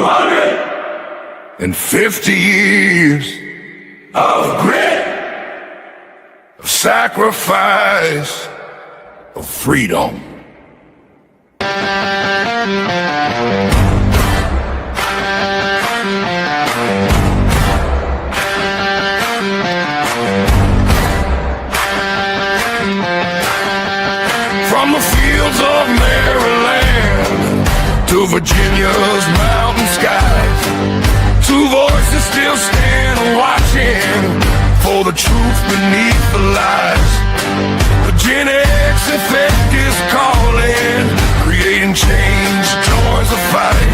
250 years of grit, of sacrifice, of freedom. From the fields of Maryland to Virginia's mountain skies, two voices still stand watching for the truth beneath the lies. The GenX effect is calling, creating change, joins the fight,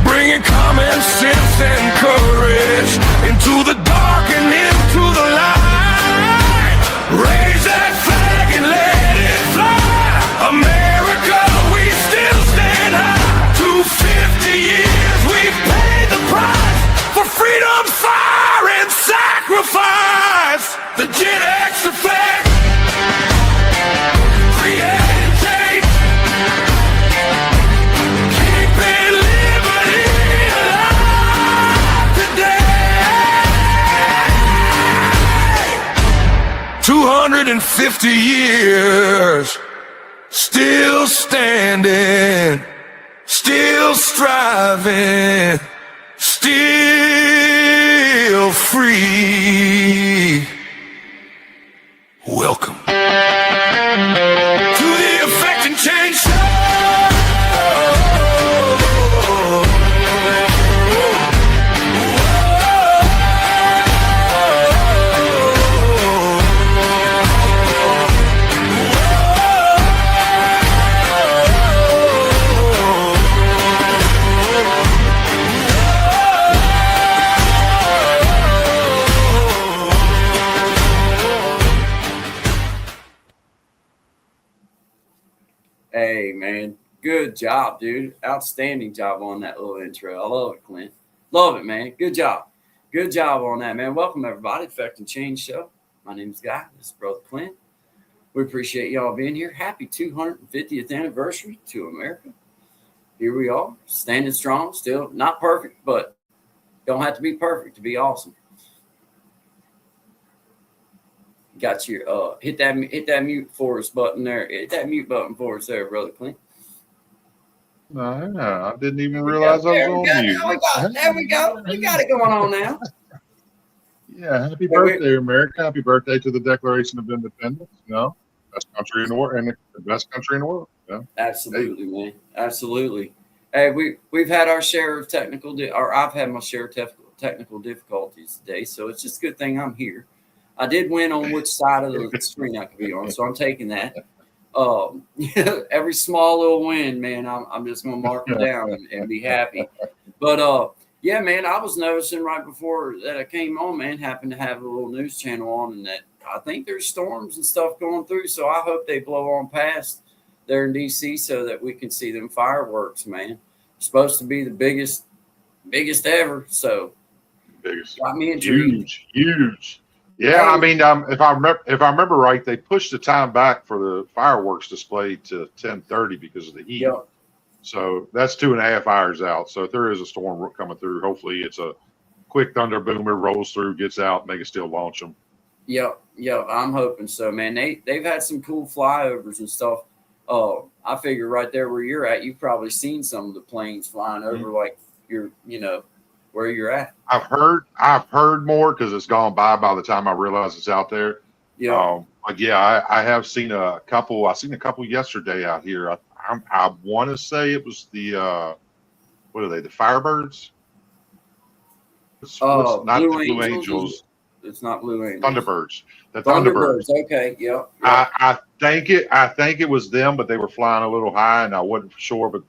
bringing common sense and courage into the dark and into the light. Raise that flag and let it fly, America, we still stand high. 250 years we've paid the price for freedom, fire, and sacrifice. The GenX effect, creating change, keeping liberty alive today. 250 years, still standing, still striving, still free. Welcome to the Effect and Change Show. Hey, man. Good job, dude. Outstanding job on that little intro. I love it, Clint. Love it, man. Good job. Good job on that, man. Welcome, everybody. Effect and Change Show. My name's Guy. This is Brother Clint. We appreciate y'all being here. Happy 250th anniversary to America. Here we are, standing strong. Still not perfect, but don't have to be perfect to be awesome. Got your hit that mute for us button there. Hit that mute button for us there, Brother Clint. No, I didn't even realize I was on mute. There we go. We got it going on now. Yeah, happy birthday, America. Happy birthday to the Declaration of Independence. Best country in the world, and the best country in the world. Yeah. Absolutely, man. Absolutely. Hey, we've had our share of I've had my share of technical difficulties today, so it's just a good thing I'm here. I did win on which side of the screen I could be on, so I'm taking that. Every small little win, man, I'm just going to mark it down and be happy. But, yeah, man, I was noticing right before that I came on, man, happened to have a little news channel on, and that I think there's storms and stuff going through, so I hope they blow on past there in D.C. so that we can see them fireworks, man. It's supposed to be the biggest ever, so got me intrigued. Huge. Yeah, I mean, if I remember right, they pushed the time back for the fireworks display to 10:30 because of the heat. Yep. So that's 2.5 hours out. So if there is a storm coming through, hopefully it's a quick thunder boomer, rolls through, gets out, and they can still launch them. Yep. I'm hoping so, man. They've had some cool flyovers and stuff. I figure right there where you're at, you've probably seen some of the planes flying over, like where you're at. I've heard more because it's gone by the time I realize it's out there. Yeah. But yeah, I have seen a couple. I seen a couple yesterday out here. I want to say it was the what are they? The Firebirds? It's not the Blue Angels. It's not Blue Angels. Thunderbirds. The Thunderbirds. Okay. Yep. I think it was them, but they were flying a little high, and I wasn't for sure, but.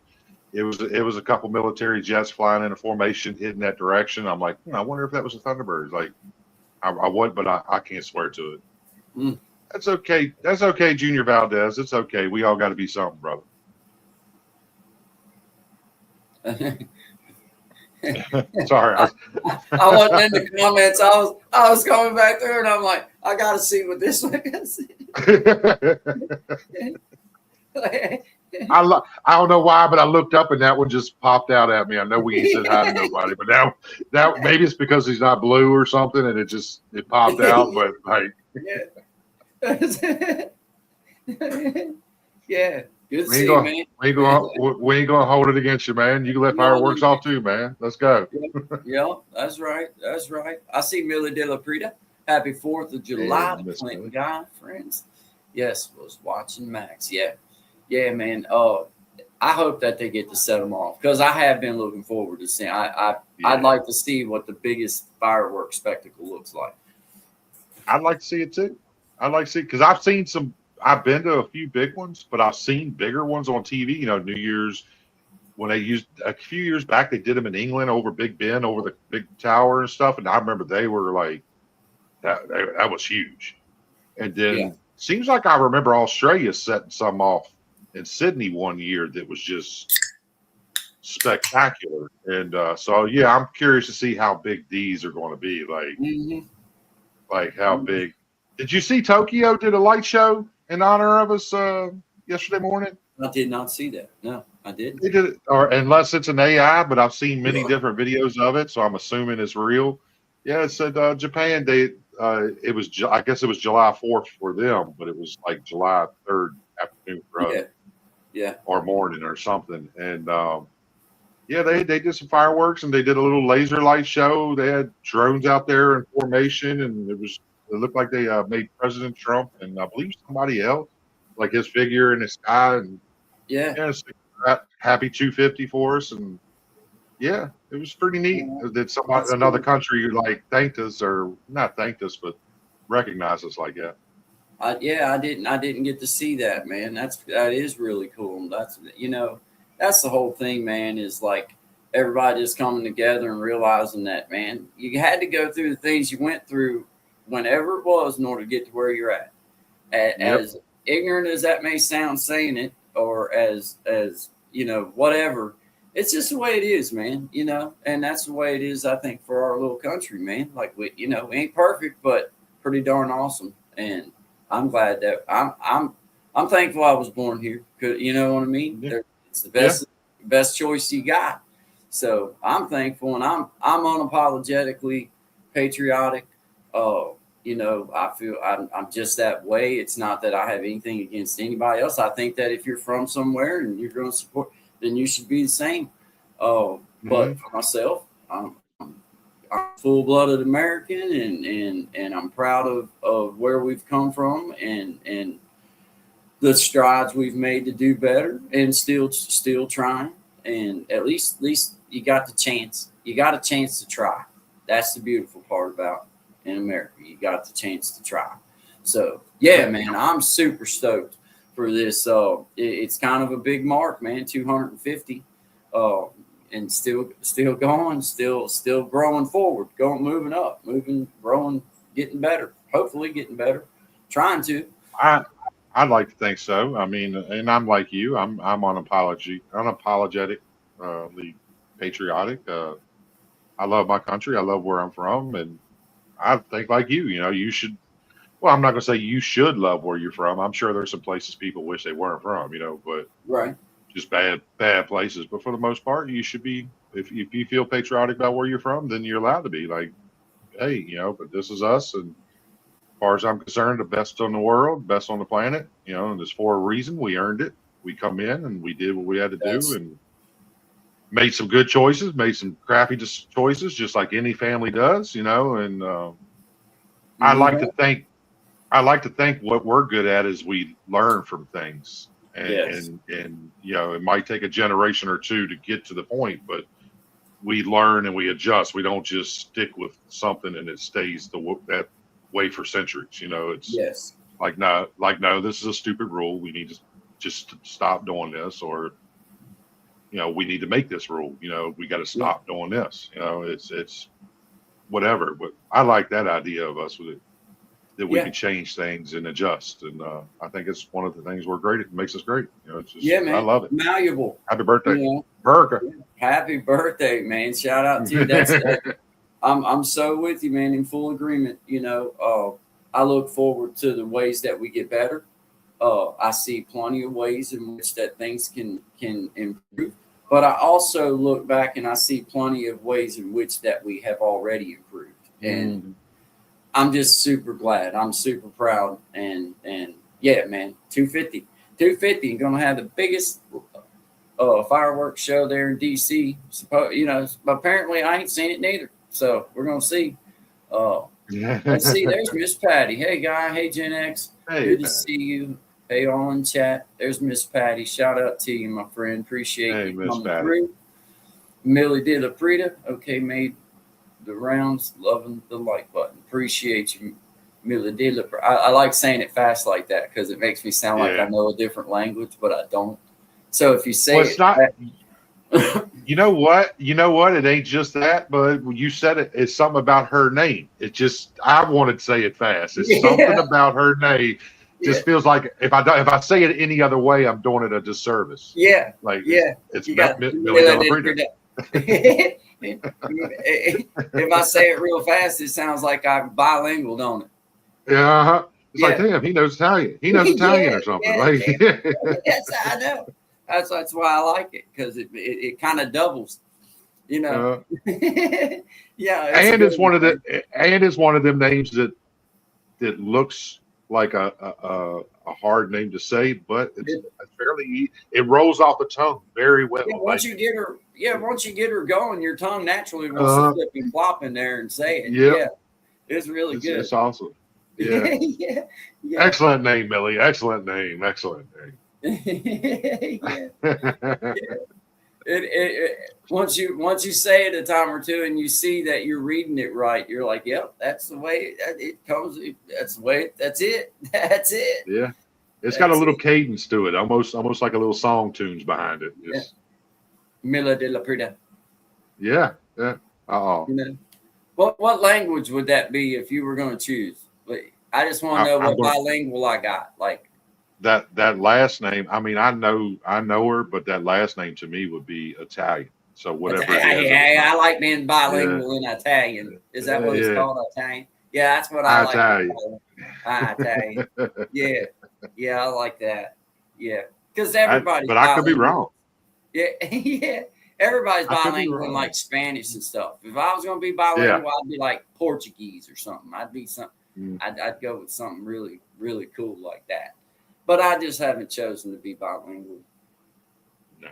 It was a couple military jets flying in a formation heading that direction. I'm like, I wonder if that was the Thunderbirds. Like, I would, but I can't swear to it. That's okay. That's okay, Junior Valdez. It's okay. We all got to be something, brother. Sorry. I wasn't in the comments. I was coming back there, and I'm like, I got to see what this one is. I don't know why, but I looked up and that one just popped out at me. I know we ain't said hi to nobody, but that maybe it's because he's not blue or something, and it popped out. But like, Yeah. Yeah. Good to we ain't see you, gonna man. we ain't gonna hold it against you, man. You can let No, no, fireworks off too, man. Let's go. yeah, that's right. That's right. I see Millie De La Prida. Happy 4th of July And to Miss Clinton Millie. Guy, friends. Yes, was watching Max. Yeah. Yeah, man. I hope that they get to set them off because I have been looking forward to seeing. I'd Yeah, like to see what the biggest fireworks spectacle looks like. I'd like to see it too. I'd like to see because I've seen some. I've been to a few big ones, but I've seen bigger ones on TV. You know, New Year's when they used a few years back, they did them in England over Big Ben, over the big tower and stuff. And I remember they were like that was huge. And Yeah. then seems like I remember Australia setting some off in Sydney one year that was just spectacular. And so yeah, I'm curious to see how big these are going to be. Hmm. Like how big. Did you see Tokyo did a light show in honor of us yesterday morning? I did not see that. No, I didn't. They did it, or unless it's an AI, but I've seen many Yeah. different videos of it, so I'm assuming it's real. Yeah, it said Japan. It was I guess it was July 4th for them, but it was like July 3rd afternoon for us, Yeah. Yeah. or morning or something. And yeah, they did some fireworks and they did a little laser light show. They had drones out there in formation, and it looked like they made President Trump and I believe somebody else like his figure in the sky, and Yeah. yeah, happy 250 for us, and yeah, it was pretty neat that That's another cool. country like thanked us, or not thanked us, but recognized us like that. Yeah, I didn't get to see that, man. That is really cool. That's the whole thing, man, is like everybody just coming together and realizing that, man, you had to go through the things you went through whenever it was in order to get to where you're at. Yep. As ignorant as that may sound saying it, or as whatever, it's just the way it is, man, and that's the way it is, I think, for our little country, man. Like we ain't perfect, but pretty darn awesome. And I'm glad that I'm thankful I was born here. You know what I mean? Yeah. It's the Yeah. best choice you got. So I'm thankful, and I'm unapologetically patriotic. I feel I'm just that way. It's not that I have anything against anybody else. I think that if you're from somewhere and you're going to support, then you should be the same. Hmm. But for myself, I'm full-blooded American, and I'm proud of where we've come from, and the strides we've made to do better, and still trying. And at least you got the chance. You got a chance to try. That's the beautiful part about in America. You got the chance to try. So yeah, man, I'm super stoked for this. It's kind of a big mark, man. 250. And still going, still growing forward, moving up, growing, getting better. Hopefully, getting better. Trying to. I I'd like to think so. I mean, and I'm like you. I'm unapologetically patriotic. I love my country. I love where I'm from, and I think like you. You know, you should. Well, I'm not going to say you should love where you're from. I'm sure there's some places people wish they weren't from. You know, but Right. just bad places. But for the most part, you should be. If you feel patriotic about where you're from, then you're allowed to be like, hey, but this is us, and as far as I'm concerned, the best in the world, best on the planet. And it's for a reason. We earned it. We come in and we did what we had to do, That's and made some good choices, made some crappy choices, just like any family does. And I like to mhm. think I like to think what we're good at is we learn from things, and Yes. it might take a generation or two to get to the point, but we learn and we adjust. We don't just stick with something and it stays that way for centuries. It's Yes. like no, this is a stupid rule. We need to just stop doing this, or we need to make this rule. We got to Yeah. stop doing this. It's whatever. But I like that idea of us with it, that we Yeah. can change things and adjust. And I think it's one of the things we're great at. It makes us great. It's just Yeah, I man. love it. Malleable. Happy birthday, You know. America. Happy birthday, man. Shout out to you. I'm so with you, man, in full agreement. I look forward to the ways that we get better. I see plenty of ways in which that things can improve. But I also look back and I see plenty of ways in which that we have already improved. And I'm just super glad. I'm super proud. And yeah, man, 250, gonna have the biggest fireworks show there in DC. Apparently I ain't seen it neither. So we're gonna see. Let's see. There's Miss Patty. Hey, guy. Hey, GenX. Hey, Good to see you. Hey, all in chat. There's Miss Patty. Shout out to you, my friend. Appreciate hey, you Miss coming Patty. through. Millie De La Prida. Okay, made the rounds. Loving the like button. Appreciate you, Millie De La Prida. I like saying it fast like that because it makes me sound like I know a different language, but I don't. So if you say it's not. You know what? It ain't just that, but when you said it, it's something about her name. It just, I wanted to say it fast. It's something about her name. Just feels like if I say it any other way, I'm doing it a disservice. Yeah. Like it's Millie De La Prida. If I say it real fast, it sounds like I'm bilingual, don't it? Yeah. It's like, damn, he knows Italian. He knows Italian or something. Yes, I know. That's why I like it because it kind of doubles, yeah. It's one of them names that looks like a hard name to say, but it's fairly. It rolls off the tongue very well. Yeah, once you get her going, your tongue naturally wants to flip and flop in there and say it. Yeah, it's really good. It's awesome. Yeah. yeah. Excellent name, Millie. Excellent name. Once you say it a time or two and you see that you're reading it right, you're like, yep, that's the way it comes. That's the way. That's it. That's it. Yeah, it's got a little cadence to it, almost like a little song tunes behind it. Mila de la Prida. Yeah. What language would that be if you were going to choose? I just want to know what bilingual I got. Like that last name. I mean, I know her, but that last name to me would be Italian. So whatever. I like being bilingual in Italian. Is that what it's called, Italian? Yeah, that's what I like. Italian. Yeah, I like that. Yeah, because everybody. But I could be wrong. Yeah. Everybody's bilingual in like Spanish and stuff. If I was going to be bilingual, I'd be like Portuguese or something. I'd be something. I'd go with something really, really cool like that. But I just haven't chosen to be bilingual. No,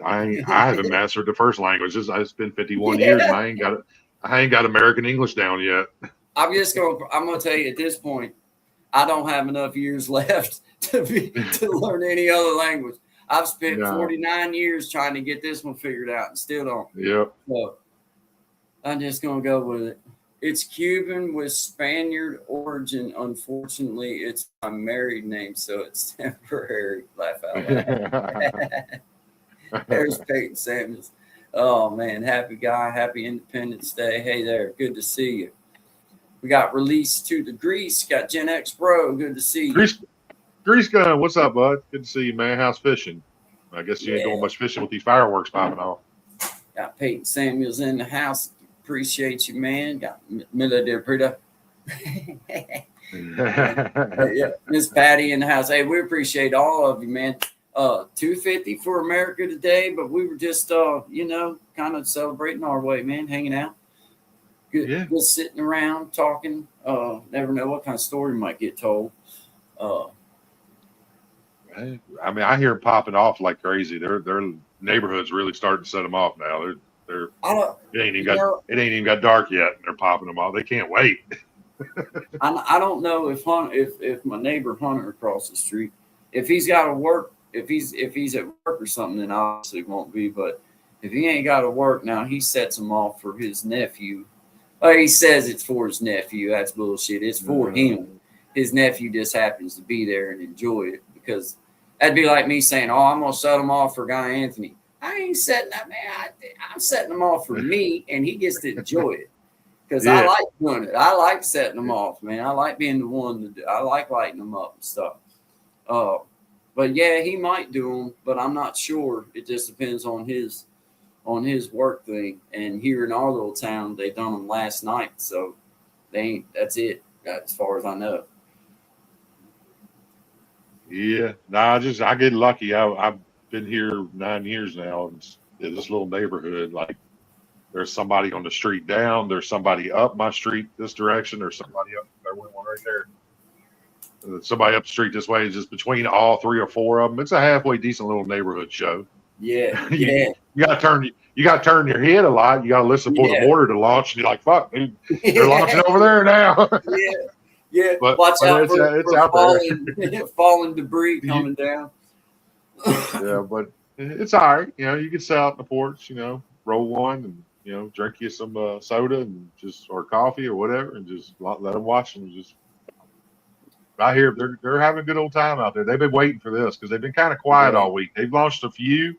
I haven't mastered the first language. It's been 51 years, and I ain't got American English down yet. I'm gonna tell you at this point, I don't have enough years left to learn any other language. I've spent 49 years trying to get this one figured out and still don't. Yep. So I'm just gonna go with it. It's Cuban with Spaniard origin. Unfortunately, it's my married name, so it's temporary. Laugh out loud. There's Peyton Samuels. Oh, man. Happy guy. Happy Independence Day. Hey there. Good to see you. We got released to the Grease. Got GenX Bro. Good to see you. Grease Gun. What's up, bud? Good to see you, man. How's fishing? I guess you ain't doing much fishing with these fireworks popping off. Got Peyton Samuels in the house. Appreciate you, man. Got Mila De Prida. Miss Patty in the house. Hey, we appreciate all of you, man. 250 for America today, but we were just kind of celebrating our way, man, hanging out. Good, just sitting around talking. Never know what kind of story might get told. I mean, I hear them popping off like crazy. Their neighborhood's really starting to set them off now. It ain't even got dark yet, and they're popping them off. They can't wait. I don't know if my neighbor Hunter across the street, if he's got to work, if he's at work or something, then obviously it won't be. But if he ain't got to work now, he sets them off for his nephew. Well, he says it's for his nephew. That's bullshit. It's for him. His nephew just happens to be there and enjoy it, because that'd be like me saying, "Oh, I'm gonna set them off for Guy Anthony." I ain't setting that, man. I'm setting them off for me, and he gets to enjoy it, because I like doing it. I like setting them off, man. I like being the one to do. I like lighting them up and stuff. But yeah, he might do them, but I'm not sure. It just depends on his work thing. And here in our little town, they done them last night, so they ain't. That's it, as far as I know. Yeah, no, I get lucky. I've been here 9 years now, and in this little neighborhood, like there's somebody on the street down, there's somebody up my street this direction, there's somebody up there, went one right there. Somebody up the street this way. Just between all three or four of them, it's a halfway decent little neighborhood show. Yeah, you, yeah, you got to turn your head a lot. You got to listen for the yeah, mortar to launch, and you're like, "Fuck, dude, they're yeah, launching over there now." yeah, yeah. but Watch but out it's for out there. falling debris You- coming down. yeah, but it's all right. You can sit out on the porch. Roll one and drink you some soda and just or coffee or whatever, and just let them watch them. Just I hear they're having a good old time out there. They've been waiting for this because they've been kind of quiet Yeah, all week. They've launched a few,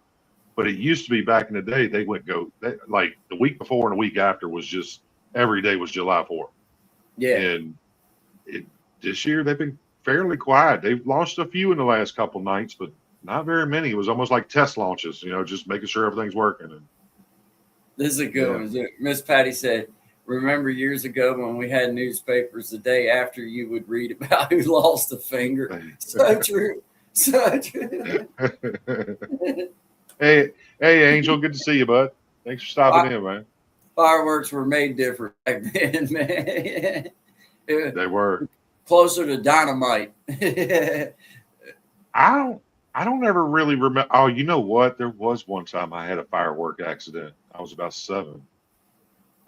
but it used to be back in the day like the week before and the week after was just every day was July 4th. yeah. And this year they've been fairly quiet. They've launched a few in the last couple nights, but not very many. It was almost like test launches, just making sure everything's working. And This is a good one. Miss Patty said, "Remember years ago when we had newspapers the day after you would read about who lost a finger?" So true. So true. hey, Angel, good to see you, bud. Thanks for stopping in, man. Fireworks were made different back then, man. They were Closer to dynamite. I don't ever really remember. Oh, you know what? There was one time I had a firework accident. I was about 7.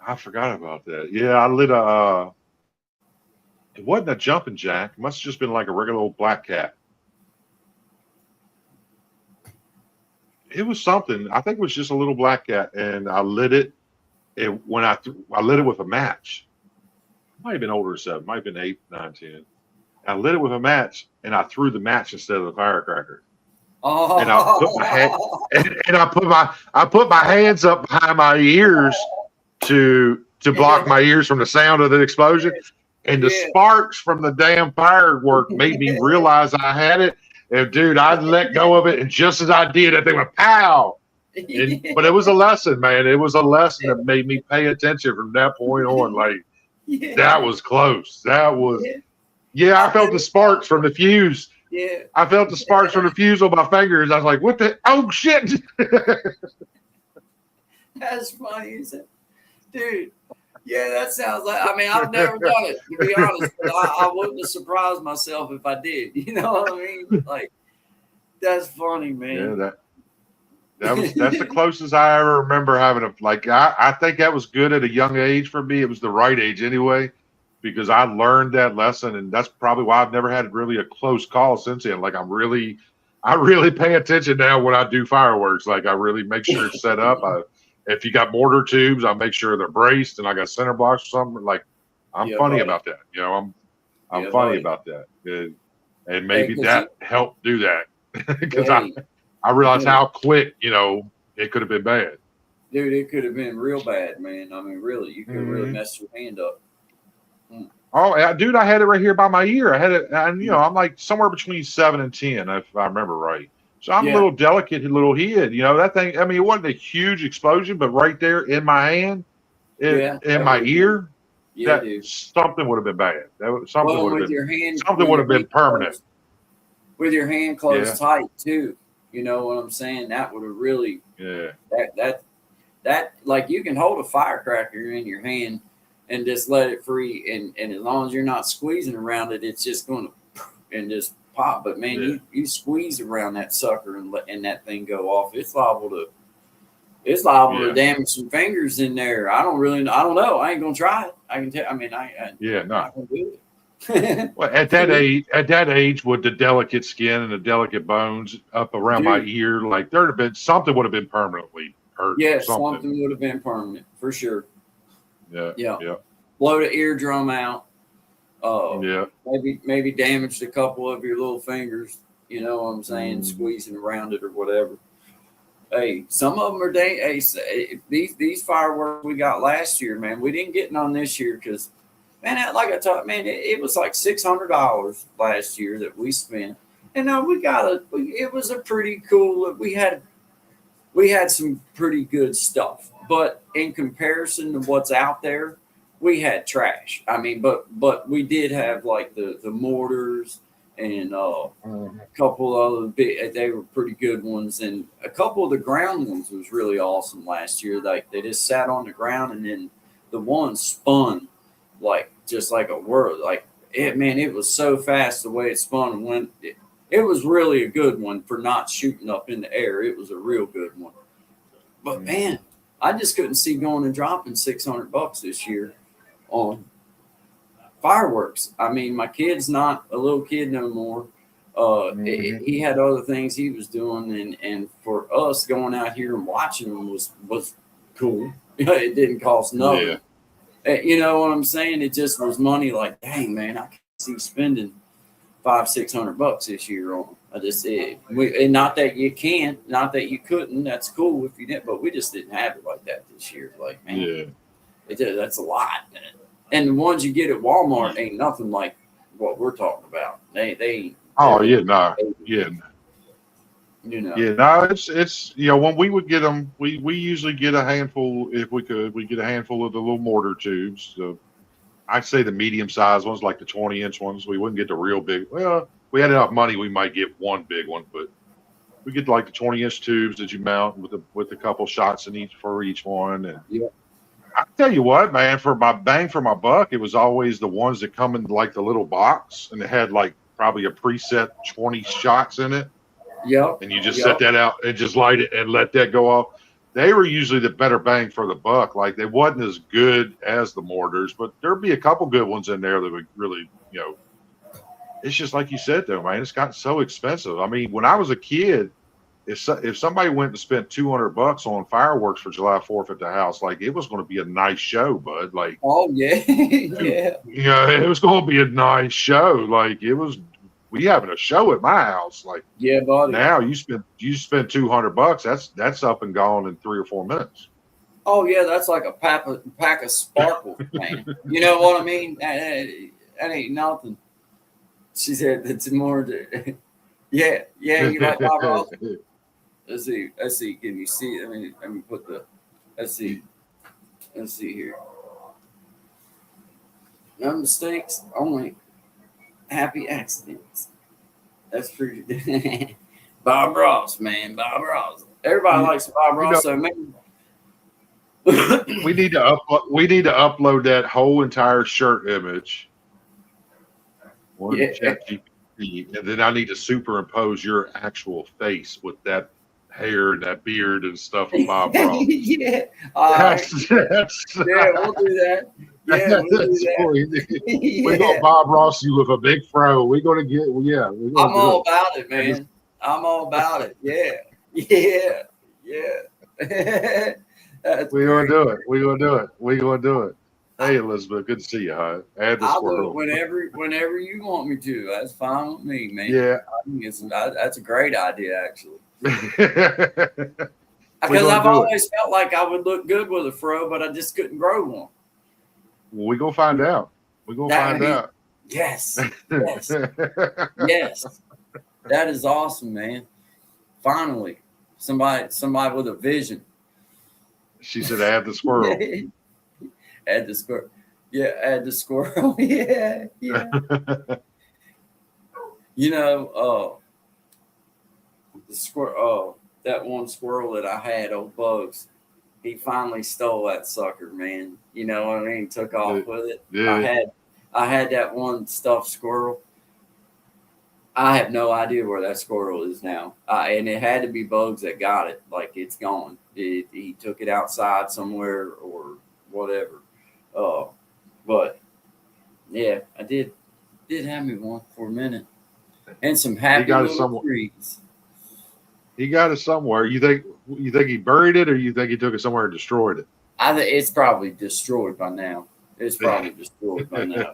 I forgot about that. Yeah, I lit it wasn't a jumping jack. It must have just been like a regular old black cat. It was something. I think it was just a little black cat, and I lit it. When I lit it with a match. I might have been older than 7. Might have been 8, 9, 10. I lit it with a match, and I threw the match instead of the firecracker. Oh. And I put my hand, and I put my hands up behind my ears to block my ears from the sound of the explosion. And the sparks from the damn firework made me realize I had it. And dude, I let go of it, and just as I did, that thing went pow. But it was a lesson, man. It was a lesson that made me pay attention from that point on. Like that was close. That was I felt the sparks from the fuse. Yeah. I felt the sparks from the fuse on my fingers. I was like, what the? Oh, shit. That's funny, isn't it? Dude. Yeah, that sounds like, I've never done it, to be honest. But I wouldn't have surprised myself if I did. You know what I mean? Like, that's funny, man. Yeah, that's the closest I ever remember having I think that was good at a young age for me. It was the right age anyway, because I learned that lesson, and that's probably why I've never had really a close call since then. Like I really pay attention now when I do fireworks. Like I really make sure it's set up. If you got mortar tubes, I make sure they're braced, and I got center blocks or something. Like I'm funny about that. I'm funny about that, and maybe that helped do that because I realized how quick it could have been bad. Dude, it could have been real bad, man. Really, you could have really messed your hand up. Oh, dude, I had it right here by my ear. I had it, and I'm like somewhere between 7 and 10, if I remember right. So I'm a little delicate, little head. That thing. It wasn't a huge explosion, but right there in my hand, in my ear, something would have been bad. Something would have been permanent. With your hand closed tight too. You know what I'm saying? That would have really that like you can hold a firecracker in your hand and just let it free, and as long as you're not squeezing around it, it's just going to and just pop. But man, you squeeze around that sucker and that thing go off. It's liable to damage some fingers in there. I don't know. I ain't gonna try it. I can tell. I'm not gonna do it. Well, at that age, with the delicate skin and the delicate bones up around my ear, like there'd have been something would have been permanently hurt. Yeah, something would have been permanent for sure. Yeah. Blow the eardrum out. Yeah. Maybe damaged a couple of your little fingers. You know what I'm saying? Squeezing around it or whatever. Hey, some of them are these fireworks we got last year, man. We didn't get none this year because, man, like I thought, man, it was like $600 last year that we spent, and now it was a pretty cool. We had some pretty good stuff, but in comparison to what's out there, we had trash. But we did have like the mortars and Mhm. a couple of other big, they were pretty good ones, and a couple of the ground ones was really awesome last year. Like they just sat on the ground, and then the one spun like just like a whirl. Like it, man, it was so fast the way it spun and went. It was really a good one for not shooting up in the air. It was a real good one. But man, I just couldn't see going and dropping $600 this year on fireworks. I mean, my kid's not a little kid no more. Mhm. He had other things he was doing, and for us going out here and watching them was cool. It didn't cost Yeah. nothing. You know what I'm saying? It just was money. Like, dang man, I can see spending $500-600 this year on 'em. I just said, and not that you can't, not that you couldn't. That's cool if you didn't, but we just didn't have it like that this year. Like, man, Yeah. that's a lot. And the ones you get at Walmart ain't nothing like what we're talking about. They Oh they're yeah, no, yeah, you know. yeah, no. It's when we would get them, we usually get a handful if we could. We get a handful of the little mortar tubes. So I'd say the medium sized ones, like the 20-inch ones. We wouldn't get the real big. Well, if we had enough money, we might get one big one, but we get like the 20-inch tubes that you mount with a couple shots in each for each one. And Yeah. I tell you what, man, for my bang for my buck, it was always the ones that come in like the little box and it had like probably a preset 20 shots in it. Yep. And you just set Yep. that out and just light it and let that go off. They were usually the better bang for the buck. Like they wasn't as good as the mortars, but there'd be a couple good ones in there that would really, it's just like you said though, man. It's gotten so expensive. I mean, when I was a kid, if somebody went and spent $200 on fireworks for July 4th at the house, like it was going to be a nice show, bud. Like, Oh yeah. dude, Yeah. it was going to be a nice show. Like it was, we having a show at my house. Like Yeah, buddy. now you spend $200. That's up and gone in 3 or 4 minutes. Oh yeah, that's like a pack of sparkles, man. You know what I mean? That ain't nothing. She said that's more. Yeah, yeah. You like Bob Ross? Let's see. Let's see. Can you see? Let me put the. Let's see. Let's see here. No mistakes, only happy accidents. That's pretty. Bob Ross, man. Bob Ross. Everybody likes Bob You Ross, know, so man. we need to upload that whole entire shirt image on Yeah. ChatGPT, and then I need to superimpose your actual face with that hair and that beard and stuff of Bob Ross. Yeah. All right. That's Yeah, we'll do that. Yeah, we'll do that's that. we're gonna Yeah. Bob Ross you with a big fro. We're gonna get we're I'm gonna do all it. about it, man. I'm all about it. Yeah. Yeah. Yeah. That's We're gonna great. do it. We're gonna do it. We're gonna do it. Hey Elizabeth, good to see you, huh? Add the I'll do it squirrel. whenever you want me to. That's fine with me, man. Yeah. I think that's a great idea, actually. We're Because gonna I've do it. always felt like I would look good with a fro, but I just couldn't grow one. We're gonna find out. We're gonna find out. Yes, yes, yes. That is awesome, man. Finally, somebody with a vision. She said, "Add the squirrel." Add the squirrel. Yeah, add the squirrel. Yeah, yeah. You know, the squirrel. That one squirrel that I had, old Bugs. He finally stole that sucker, man. You know what I mean? Took off with it. Yeah. I had that one stuffed squirrel. I have no idea where that squirrel is now. And it had to be Bugs that got it. Like it's gone. He took it outside somewhere or whatever. But yeah, I did have me one for a minute, and some happy got it little somewhere. trees. He got it somewhere. You think he buried it, or you think he took it somewhere and destroyed it? I think it's probably destroyed by now. It's probably destroyed by now.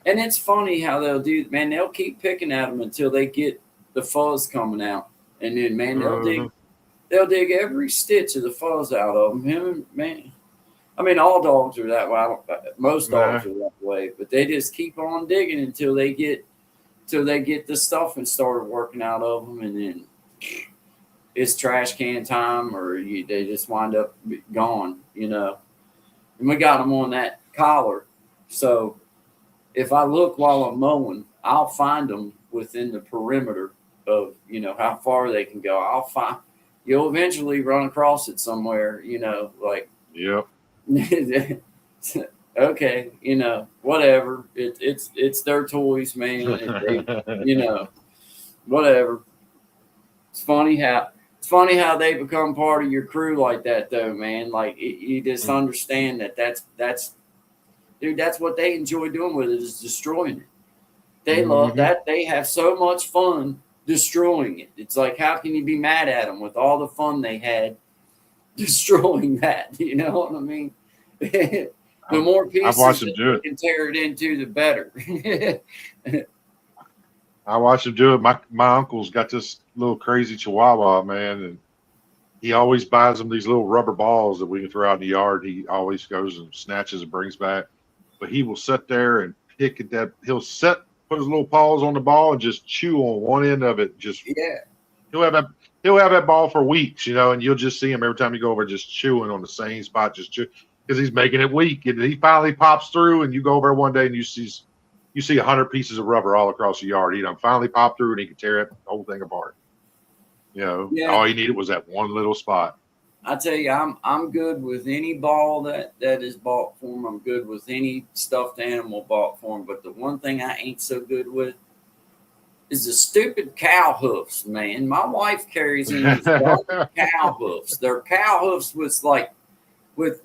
And it's funny how they'll do. Man, they'll keep picking at them until they get the fuzz coming out, and then man, they'll dig every stitch of the fuzz out of them. Man, I mean, all dogs are that way. Most dogs are that way, but they just keep on digging until they get the stuffing started working out of them, and then it's trash can time, or they just wind up gone. And we got them on that collar, so if I look while I'm mowing, I'll find them within the perimeter of, how far they can go. You'll eventually run across it somewhere, like, Yep. okay, whatever. It's their toys, man. Whatever. It's funny how they become part of your crew like that, though, man. Like you just understand that's dude. That's what they enjoy doing with it, is destroying it. They love that. They have so much fun destroying it. It's like, how can you be mad at them with all the fun they had destroying that? You know what I mean? The more I've watched pieces them that do they it. can tear it into, the better. I watched him do it. My uncle's got this little crazy Chihuahua, man, and he always buys them these little rubber balls that we can throw out in the yard. He always goes and snatches and brings back. But he will sit there and pick at that. Put his little paws on the ball and just chew on one end of it. Just Yeah. he'll have that ball for weeks, and you'll just see him every time you go over just chewing on the same spot, just chew, because he's making it weak. And he finally pops through, and you go over one day and you see 100 pieces of rubber all across the yard. He done finally popped through and he can tear the whole thing apart. Yeah. All he needed was that one little spot. I tell you, I'm good with any ball that is bought for him. I'm good with any stuffed animal bought for him. But the one thing I ain't so good with is the stupid cow hoofs, man. My wife carries in these cow hoofs. They're cow hoofs with like with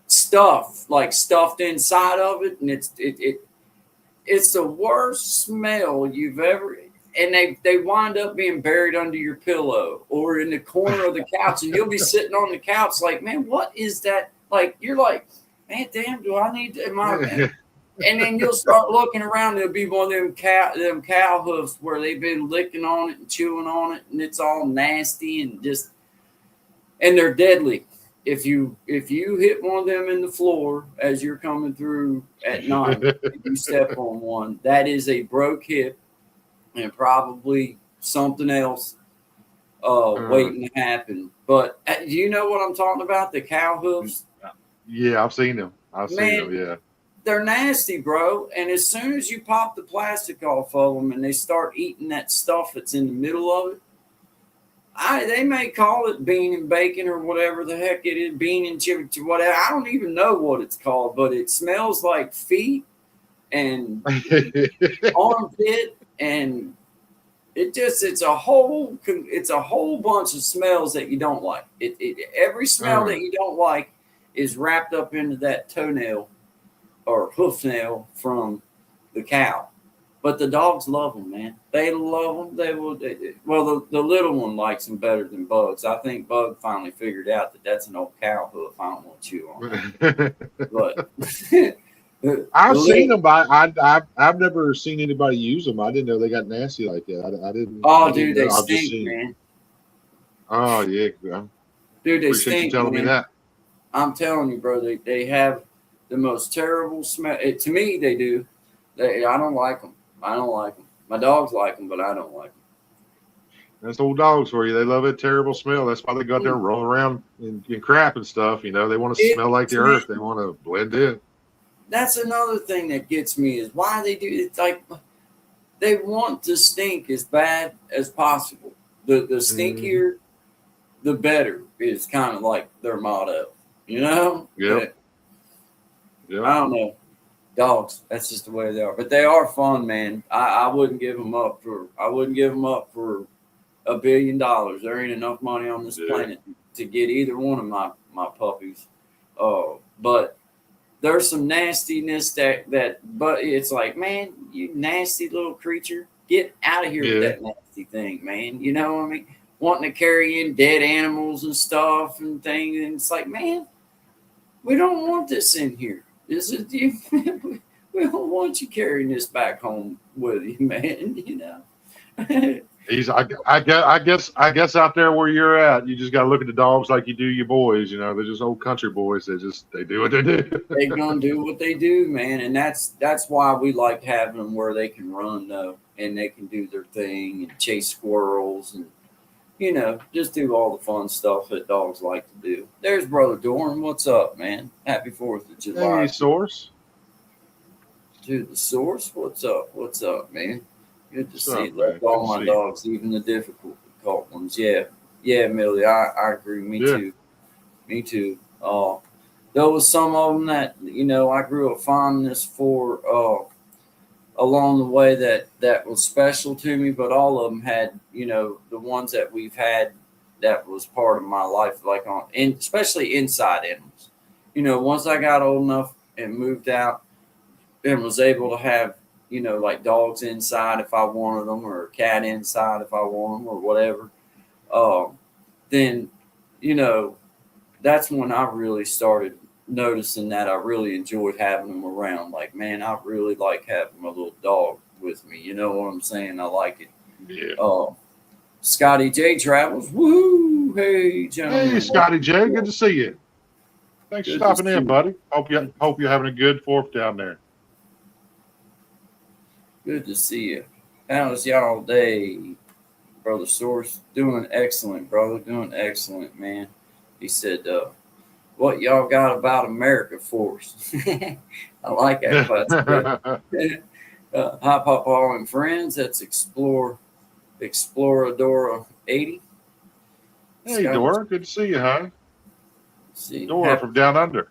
stuff like stuffed inside of it, and it's the worst smell you've ever. And they wind up being buried under your pillow or in the corner of the couch, and you'll be sitting on the couch like, man, what is that? Like, you're like, man, damn, do I need to? And then you'll start looking around. There'll be one of them cow hoofs where they've been licking on it and chewing on it, and it's all nasty and they're deadly. If you hit one of them in the floor as you're coming through at night, if you step on one, that is a broke hip and probably something else waiting to happen. But do you know what I'm talking about? The cow hoofs? Yeah, I've seen them. Yeah. They're nasty, bro. And as soon as you pop the plastic off of them and they start eating that stuff that's in the middle of it, they may call it bean and bacon or whatever the heck it is, bean and chip, whatever. I don't even know what it's called, but it smells like feet and armpit, and it's a whole bunch of smells that you don't like. Every smell that you don't like is wrapped up into that toenail or hoof nail from the cow. But the dogs love them, man. They love them. Well, the little one likes them better than Bugs. I think Bug finally figured out that that's an old cow hoof. I don't want to chew on it. But I've seen them, but I've never seen anybody use them. I didn't know they got nasty like that. I didn't. Oh, I didn't dude, know. they I've just stink, seen. man. Oh yeah, Dude, they appreciate stink. you telling me Man. that. I'm telling you, bro. They have the most terrible smell. To me, they do. I don't like them. I don't like them. My dogs like them, but I don't like them. That's old dogs for you. They love that terrible smell. That's why they go out there rolling around in crap and stuff. They want to smell like the earth. They want to blend in. That's another thing that gets me is why they do it. It's like they want to stink as bad as possible. The stinkier, the better is kind of like their motto. Yep. I don't know. Dogs, that's just the way they are. But they are fun, man. I wouldn't give them up for $1 billion. There ain't enough money on this planet to get either one of my puppies. But there's some nastiness but it's like, man, you nasty little creature, get out of here with that nasty thing, man. You know what I mean? Wanting to carry in dead animals and stuff and things, and it's like, man, we don't want this in here. We don't want you carrying this back home with you, man. I guess out there where you're at, you just got to look at the dogs like you do your boys. They're just old country boys. They do what they do. They're gonna do what they do, man, and that's why we like having them where they can run though, and they can do their thing and chase squirrels and just do all the fun stuff that dogs like to do. There's Brother Doran. What's up, man? Happy 4th of July. Hey, Source. Dude, the source, what's up? What's up, man? Good to What's see up, you. man? Love Good all to my see you. dogs, even the difficult ones. Yeah. Yeah, Millie, I agree. Me Yeah. too. Me too. There was some of them that, I grew a fondness for along the way that was special to me, but all of them had, the ones that we've had that was part of my life, like especially inside animals. Once I got old enough and moved out and was able to have, like dogs inside if I wanted them, or a cat inside if I want them, or whatever, um, then, you know, that's when I really started noticing that I really enjoyed having them around. Like, man, I really like having my little dog with me. You know what I'm saying? I like it. Yeah. Uh, Scotty J travels. Woo! Hey, Hey, gentlemen. Scotty J. Good to see you. Thanks for Good to stopping see in, you. buddy. Hope you're having a good fourth down there. Good to see you. How's y'all day, Brother Source? Doing excellent, brother. Doing excellent, man. He said, what y'all got about America for us? I like that question. Hi, Papa and friends. That's Exploradora 80. Hey, Scotty, Dora. Good to see you, huh? see, Dora from down under.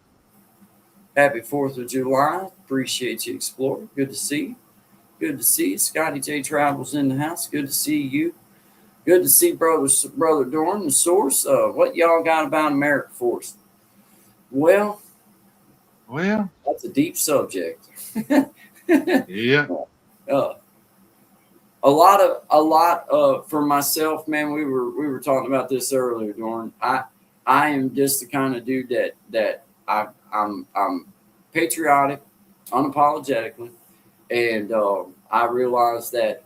happy 4th of July. Appreciate you, Explorer. Good to see you. Good to see you. Scotty J Travels in the house. Good to see you. Good to see brother Dorn, the source. What y'all got about America for us? Well, Well, that's a deep subject. yeah. uh, a lot for myself, man. We were talking about this earlier, Dorn. I am just the kind of dude that I'm patriotic, unapologetically, and I realize that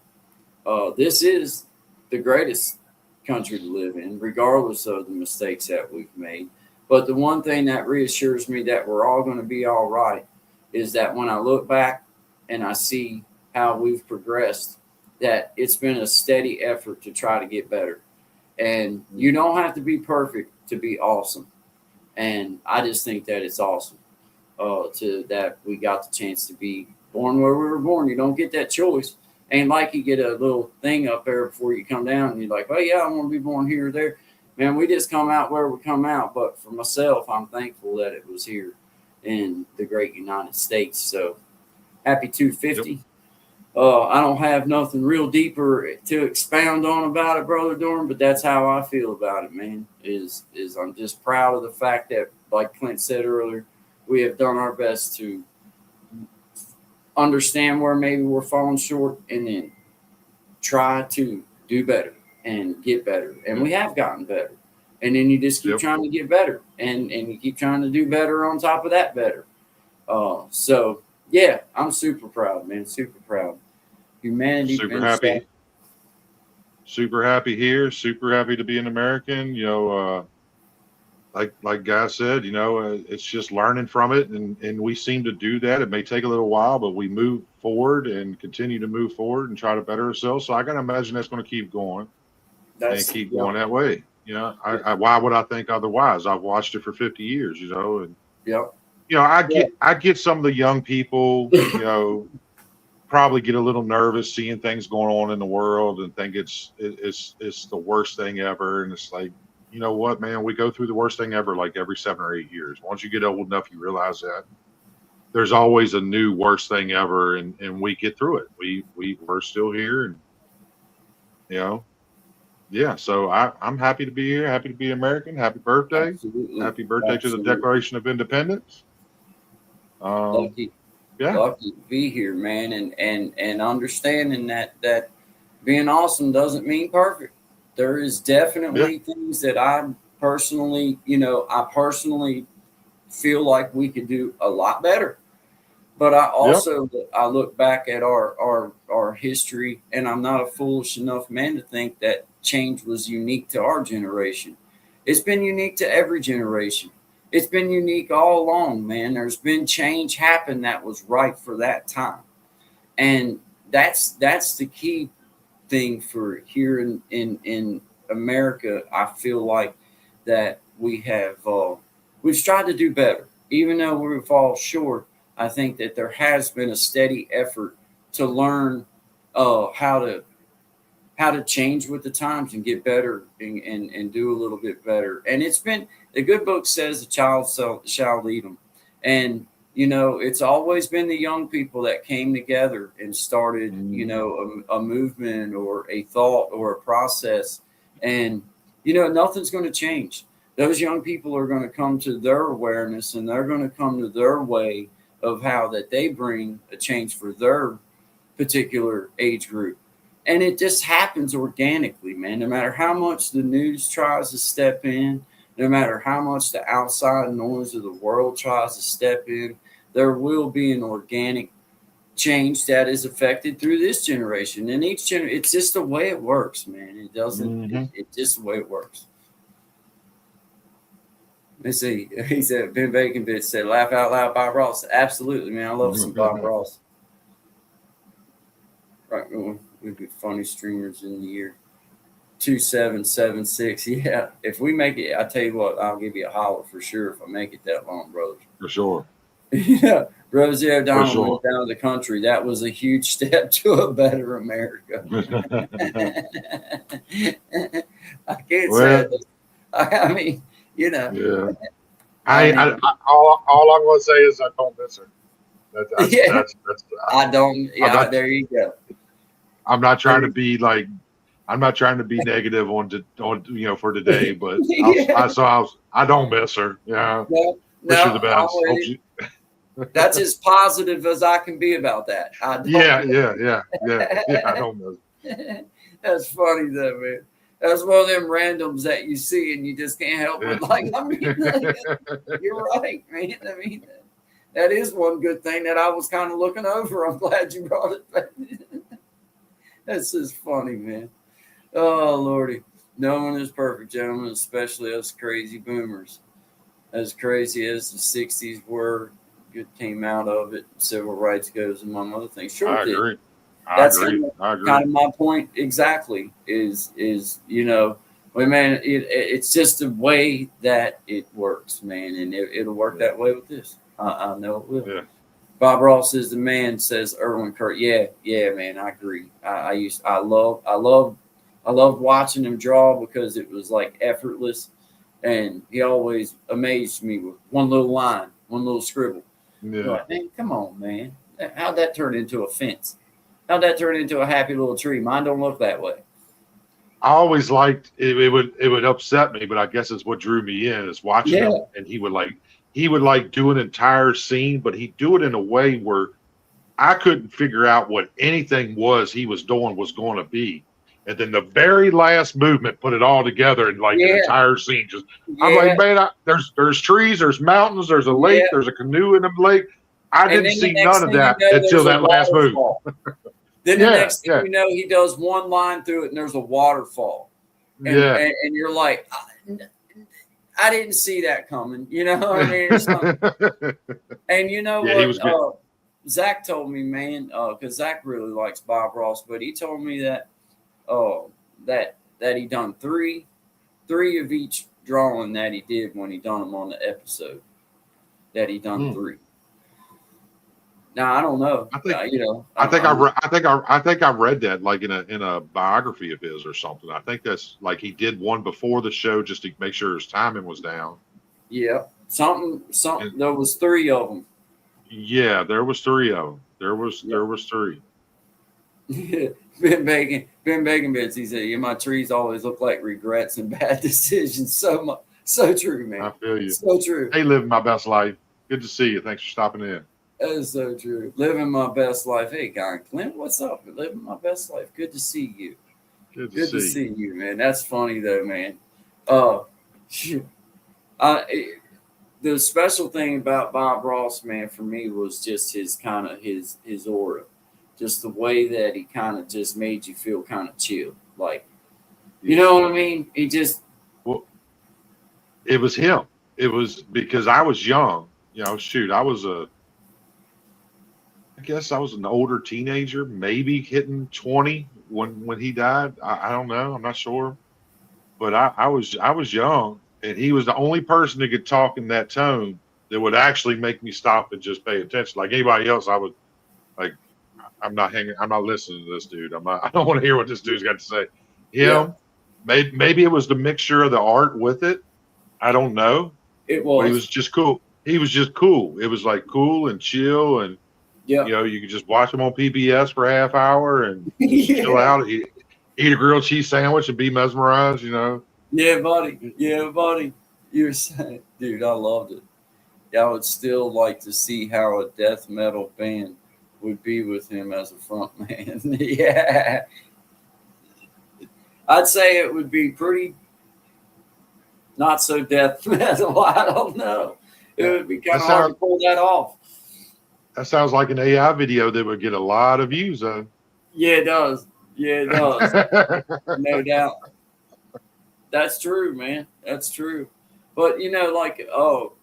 this is the greatest country to live in, regardless of the mistakes that we've made. But the one thing that reassures me that we're all going to be all right is that when I look back and I see how we've progressed, that it's been a steady effort to try to get better. And you don't have to be perfect to be awesome. And I just think that it's awesome to that we got the chance to be born where we were born. You don't get that choice. Ain't like you get a little thing up there before you come down and you're like, oh yeah, I want to be born here or there. Man, we just come out where we come out. But for myself, I'm thankful that it was here in the great United States. So happy Yep. 250. I don't have nothing real deeper to expound on about it, Brother Dorn, but that's how I feel about it, man. Is I'm just proud of the fact that, like Clint said earlier, we have done our best to understand where maybe we're falling short and then try to do better and get better. And we have gotten better. And then you just keep Yep. trying to get better and you keep trying to do better on top of that better. So yeah, I'm super proud, man. Super proud. Humanity Super been happy. Super happy here. Super happy to be an American. Like Guy said, it's just learning from it, and we seem to do that. It may take a little while, but we move forward and continue to move forward and try to better ourselves. So I can imagine that's going to keep going and that's keep going yep, that way. Why would I think otherwise? I've watched it for 50 years, and yep, I yeah, get some of the young people, probably get a little nervous seeing things going on in the world and think it's the worst thing ever. And it's like, you know what, man, we go through the worst thing ever like every 7 or 8 years. Once you get old enough, you realize that there's always a new worst thing ever, and we get through it. We're still here, and you know, yeah. So I'm happy to be here, happy to be American. absolutely, Happy birthday to the absolutely. Declaration of Independence. Um, Lucky, yeah, lucky to be here, man, and understanding that being awesome doesn't mean perfect. There is yeah, definitely things that I personally feel like we could do a lot better. But yep, I look back at our history, and I'm not a foolish enough man to think that change was unique to our generation. It's been unique to every generation. It's been unique all along, man. There's been change happen that was right for that time, and that's the key thing for here in America. I feel like that we've tried to do better, even though we fall short. I think that there has been a steady effort to learn how to change with the times and get better and do a little bit better. And it's been, the good book says, the child shall lead them. And, it's always been the young people that came together and started, a movement or a thought or a process. And, nothing's going to change. Those young people are going to come to their awareness, and they're going to come to their way of how that they bring a change for their particular age group. And it just happens organically, man. No matter how much the news tries to step in, no matter how much the outside noise of the world tries to step in, there will be an organic change that is affected through this generation. And each generation, it's just the way it works, man. It doesn't, it's just the way it works. Let's see. He said, Ben Bacon Bitch said, laugh out loud, Bob Ross. Absolutely, man. I love some Bob Ross. Right. We'd be funny streamers in the year 2776. Yeah. If we make it, I tell you what, I'll give you a holler for sure if I make it that long, brother. For sure. Yeah. Rosie O'Donnell went down the country. That was a huge step to a better America. I can't say it. I mean, Yeah. All I'm going to say is I don't miss her. I don't. Yeah, there you go. I'm not trying to be like, I'm not trying to be negative on for today, but I don't miss her. Yeah. Wish her the best. That's as positive as I can be about that. Yeah. I don't miss. That's funny though, man. That's one of them randoms that you see and you just can't help but you're right, man. I mean, that is one good thing that I was kind of looking over. I'm glad you brought it back. That's just funny, man. Oh, Lordy. No one is perfect, gentlemen, especially us crazy boomers. As crazy as the 60s were, good came out of it. Civil rights goes among other things. Sure, I agree. That's kind of my point exactly is well, man, it's just the way that it works, man, and it'll work that way with this. I know it will. Yeah. Bob Ross is the man, says Erwin Kurt. Yeah, man, I agree. I loved watching him draw because it was like effortless, and he always amazed me with one little line, one little scribble. Yeah. Like, man, come on, man, how'd that turn into a fence? How'd that turn into a happy little tree? Mine don't look that way. I always liked it. It would upset me, but I guess it's what drew me in is watching him, and he would do an entire scene, but he'd do it in a way where I couldn't figure out what anything he was doing was going to be. And then the very last movement put it all together in an entire scene. I'm like, man, there's trees, there's mountains, there's a lake, there's a canoe in the lake. I didn't see none of that until that last move. Then the next thing you know, he does one line through it, and there's a waterfall. And you're like, I didn't see that coming. You know what I mean? And you know what? Zach told me, man, because Zach really likes Bob Ross, but he told me that that he done three of each drawing that he did when he done them on the episode. That he done 3. Now I don't know. I think I read that like in a biography of his or something. I think that's like he did one before the show just to make sure his timing was down. Yeah, something. There was 3 of them. Yeah, there was 3 of them. There was 3. Ben Bacon Bits. He said, "Yeah, my trees always look like regrets and bad decisions." So true, man. I feel you. So true. Hey, living my best life. Good to see you. Thanks for stopping in. That is so true. Living my best life. Hey, Guy Clint, what's up? Living my best life. Good to see you. Good to see you, man. That's funny though, man. The special thing about Bob Ross, man, for me was just his kind of his aura, just the way that he kind of just made you feel kind of chill, like, you know what I mean? He just. Well, it was him. It was because I was young. I guess I was an older teenager, maybe hitting 20 when he died. I don't know. I'm not sure. But I was young, and he was the only person that could talk in that tone that would actually make me stop and just pay attention. Like anybody else, I would like. I'm not listening to this dude. I don't want to hear what this dude's got to say. Yeah. Him, maybe it was the mixture of the art with it. I don't know. It But he was. was just cool. He was just cool. It was like cool and chill, and Yeah. you could just watch him on PBS for a half hour and chill Yeah. out, eat a grilled cheese sandwich, and be mesmerized. Yeah, buddy. Yeah, buddy. You're saying, dude, I loved it. I would still like to see how a death metal band would be with him as a front man. Yeah. I'd say it would be pretty not so death metal. I don't know. It would be kind of hard to pull that off. That sounds like an AI video that would get a lot of views, though. Yeah, it does. Yeah, it does. No doubt. That's true, man. That's true. But like,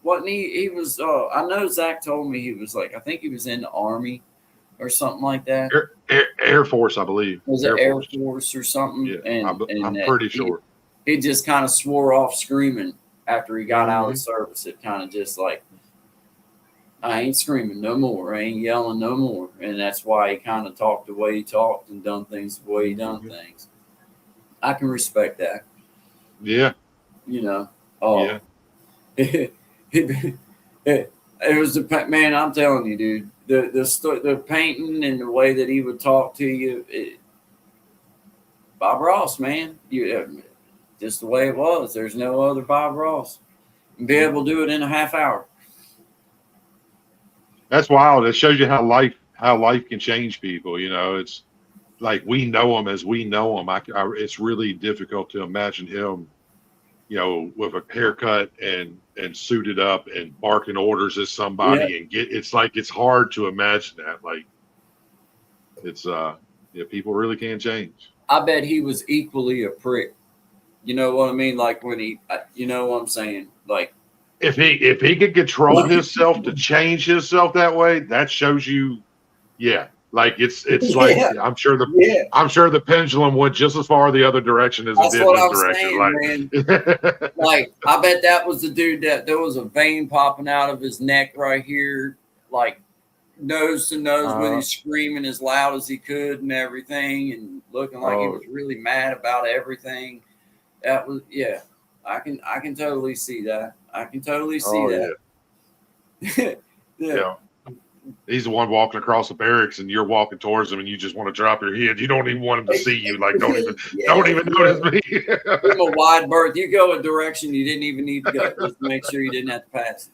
wasn't he was I know Zach told me he was like, I think he was in the Army or something like that. Air Force, I believe. Was it Air Force or something? Yeah, I'm pretty sure. He just kind of swore off screaming after he got out of the service. It kind of just like, I ain't screaming no more. I ain't yelling no more. And that's why he kind of talked the way he talked and done things the way he done things. I can respect that. Yeah. Yeah. It was man. I'm telling you, dude. The painting and the way that he would talk to you, Bob Ross, man. Just the way it was. There's no other Bob Ross. And be able to do it in a half hour. That's wild. It shows you how life can change people. It's like we know him as we know him. It's really difficult to imagine him, with a haircut and suited up and barking orders at somebody and it's hard to imagine that. Like it's people really can change. I bet he was equally a prick. You know what I mean? Like when you know what I'm saying? Like if he could control himself to change himself that way, that shows you, like it's like I'm sure the pendulum went just as far the other direction as it did this direction. Man. Like I bet that was the dude that there was a vein popping out of his neck right here, like nose to nose when he's screaming as loud as he could and everything, and looking like he was really mad about everything. That was I can totally see that. I can totally see that. Yeah. He's the one walking across the barracks, and you're walking towards him, and you just want to drop your head. You don't even want him to see you. Like, don't even notice me. Give him a wide berth. You go a direction you didn't even need to go, just to make sure you didn't have to pass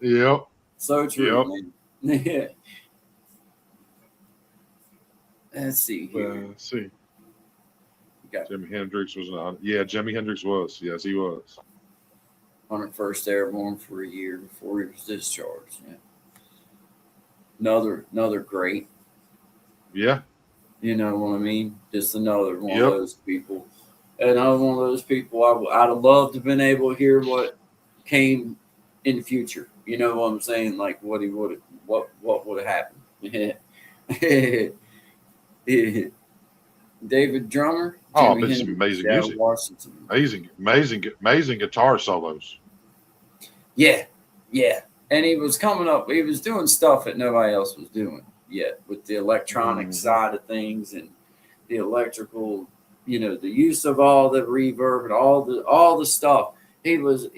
it. Yep. So true, man. Yeah. Let's see here. Let's see. Jimi Hendrix was not. Yeah, Jimi Hendrix was. Yes, he was. 101st Airborne for a year before he was discharged. Yeah. Another great. Yeah. You know what I mean? Just another one of those people. Another one of those people I'd have loved to have been able to hear what came in the future. You know what I'm saying? Like what would have happened. David Drummer. Oh, it's some amazing music. Washington. Amazing guitar solos. Yeah. And he was coming up, he was doing stuff that nobody else was doing yet with the electronic side of things and the electrical, the use of all the reverb and all the stuff. He was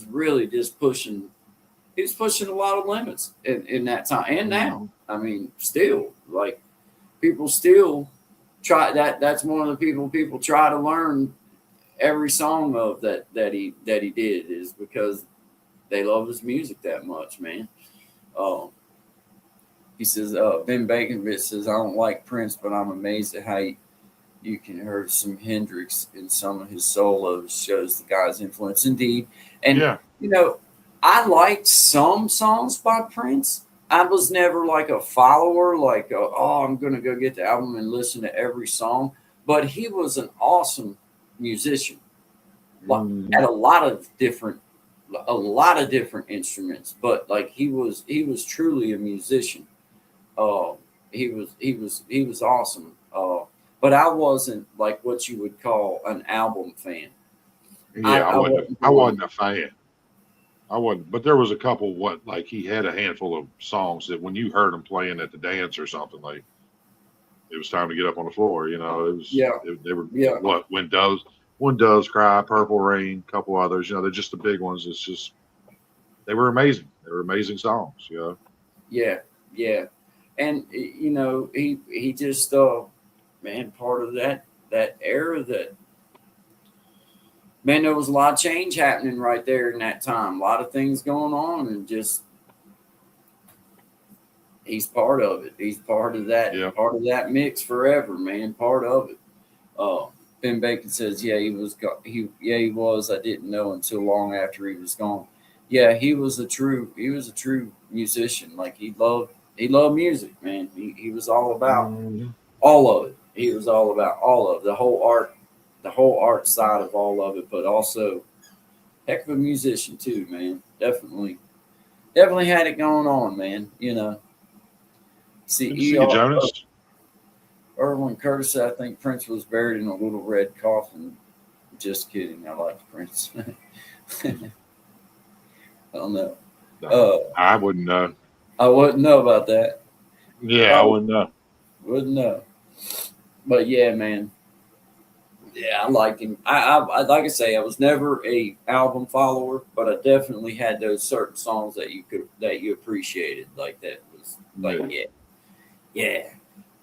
really just pushing a lot of limits in that time. And now, I mean, still, like people still try that. That's one of the people try to learn every song of that he did is because they love his music that much, man. He says, Ben Baconvitz says, I don't like Prince, but I'm amazed at how you can hear some Hendrix in some of his solos. Shows the guy's influence, indeed. And, I liked some songs by Prince. I was never like a follower, like, I'm going to go get the album and listen to every song. But he was an awesome musician at a lot of different instruments, but like he was truly a musician. He was awesome. But I wasn't like what you would call an album fan. Yeah, I wasn't a fan. I wasn't, but there was a couple. Like he had a handful of songs that when you heard him playing at the dance or something, like it was time to get up on the floor. You know, Yeah, they were yeah, when doves cry, Purple Rain, a couple others. You know, they're just the big ones. It's just they were amazing. They were amazing songs. You know, yeah, yeah. And you know, he just man, part of that era that man, there was a lot of change happening right there in that time. A lot of things going on, and just he's part of it. He's yeah, part of that mix forever, man. Part of it. Ben Bacon says, "Yeah, he was. He was. I didn't know until long after he was gone. Yeah, he was a true musician. Like he loved music, man. He was all about hmm all of it. He was all about all of the whole art side of all of it, but also heck of a musician too, man. Definitely had it going on, man. You know, good to see, see you, Jonas. Erwin Curtis said, I think Prince was buried in a little red coffin. Just kidding. I like Prince. I don't know. No, Uh, I wouldn't know. I wouldn't know about that. Yeah, I I wouldn't know. wouldn't know. But yeah, man. Yeah, I liked him. Like I say, I was never a album follower, but I definitely had those certain songs that you appreciated. Like that was like Yeah. yeah.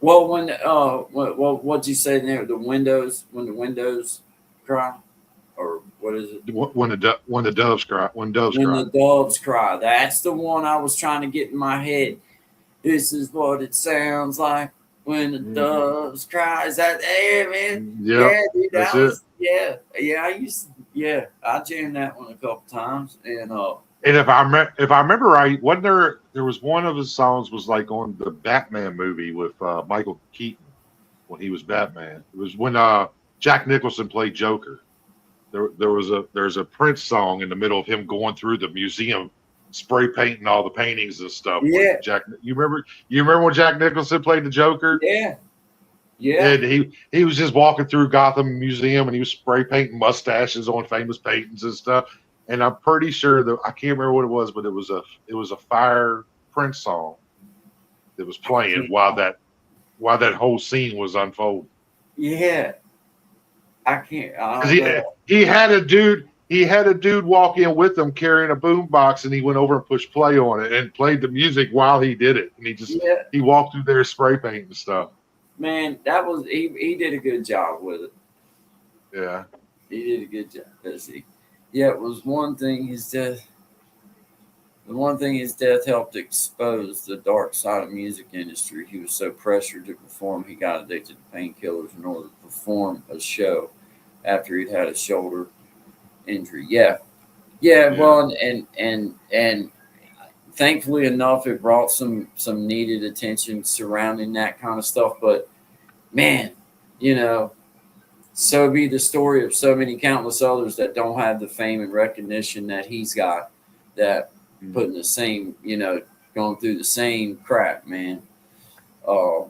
Well, what'd you say there? When the windows cry, or what is it? When the doves cry, when doves When cry. the doves cry. That's the one I was trying to get in my head. This is what it sounds like when the hmm doves cry. Is that hey man? Yep, Yeah, dude, that's that it. was I jammed that one a couple times and And if I remember right, wasn't there was one of his songs was like on the Batman movie with Michael Keaton when he was Batman. It was when Jack Nicholson played Joker. There's a Prince song in the middle of him going through the museum spray painting all the paintings and stuff with yeah, Jack. You remember when Jack Nicholson played the Joker? yeah, yeah, And he was just walking through Gotham Museum and he was spray painting mustaches on famous paintings and stuff. And I'm pretty sure that I can't remember what it was, but it was a fire Prince song that was I playing can't, while that whole scene was unfolding. yeah, I can't, I Because don't know. he had a dude walk in with him carrying a boombox, and he went over and pushed play on it and played the music while he did it. And Yeah, he walked through there spray painting stuff. man, that was he did a good job with it. Yeah, He did a good job. Let's see. Yeah, it was one thing his death. The one thing his death helped expose the dark side of music industry. He was so pressured to perform, he got addicted to painkillers in order to perform a show after he'd had a shoulder injury. Yeah, yeah. yeah, Well, and thankfully enough, it brought some needed attention surrounding that kind of stuff. But man, you know, so be the story of so many countless others that don't have the fame and recognition that he's got. That mm, putting the same, going through the same crap, man. Uh,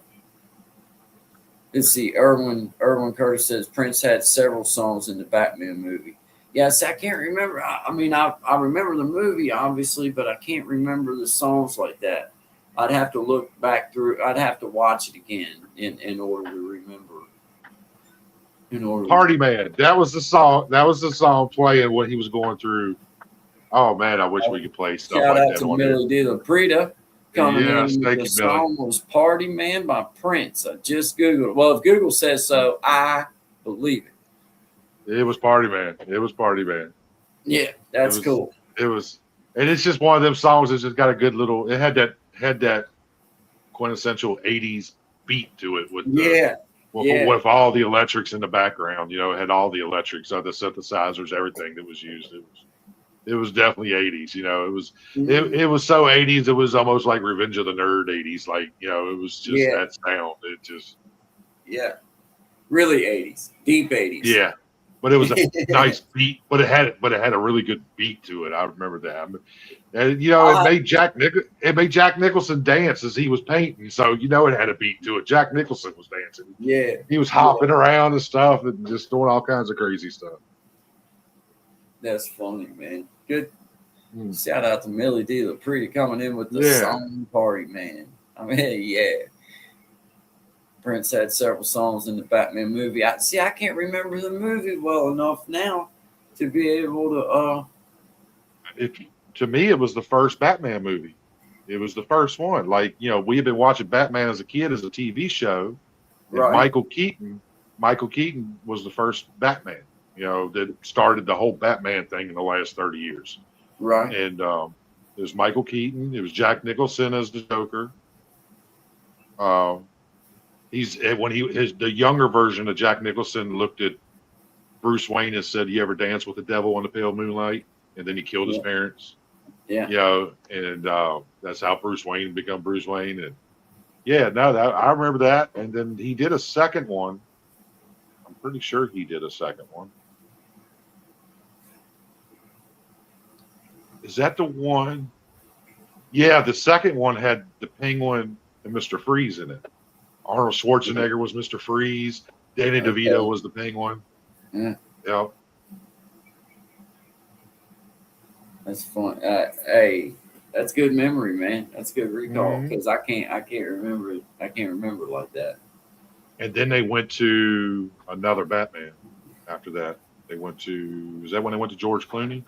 let's see. Erwin Curtis says Prince had several songs in the Batman movie. Yes, I can't remember. I mean, I remember the movie obviously, but I can't remember the songs like that. I'd have to look back through. I'd have to watch it again in order to remember. In order, Party Man. That was the song. That was the song playing what he was going through. Oh man, I wish we could play stuff shout like out that to on here. Millie De La Prida coming Yes, in. thank The you, Billy. song was Party Man by Prince. I just Googled it. Well, if Google says so, I believe it. It was Party Man. It was Party Man. Yeah, It that's was. cool. It was. And it's just one of them songs that's just got a good little. It had that quintessential '80s beat to it with the Yeah, with, yeah, with all the electrics in the background. You know, it had all the electrics, the synthesizers, everything that was used. It was definitely '80s. You know, mhm, it was so '80s. It was almost like Revenge of the Nerd '80s. Like it was just yeah, that sound. It just yeah. Really 80s, deep 80s. yeah. But it was a nice beat. But it had a really good beat to it. I remember that. And it uh, made Jack Nicholson dance as he was painting. So it had a beat to it. Jack Nicholson was dancing. yeah, He was yeah. hopping around and stuff and just doing all kinds of crazy stuff. That's funny, man. Good. Shout out to Millie D. LaPree coming in with the song party, man. I mean, yeah. Prince had several songs in the Batman movie. I can't remember the movie well enough now to be able to. To me, it was the first Batman movie. It was the first one. Like, you know, we had been watching Batman as a kid as a TV show. And Right. Michael Keaton was the first Batman, you know, that started the whole Batman thing in the last 30 years. Right. And it was Michael Keaton. It was Jack Nicholson as the Joker. The younger version of Jack Nicholson looked at Bruce Wayne and said, "You ever dance with the devil in the pale moonlight?" And then he killed his parents. Yeah. You know, and that's how Bruce Wayne become Bruce Wayne. And yeah, no, I remember that. And then he did a second one. I'm pretty sure he did a second one. Is that the one? Yeah, the second one had the Penguin and Mr. Freeze in it. Arnold Schwarzenegger was Mr. Freeze. Danny DeVito was the Penguin. Yeah. Yep. That's fun. Hey, that's good memory, man. That's good recall because I can't remember it. I can't remember like that. And then they went to another Batman. After that, they went to. Is that when they went to George Clooney?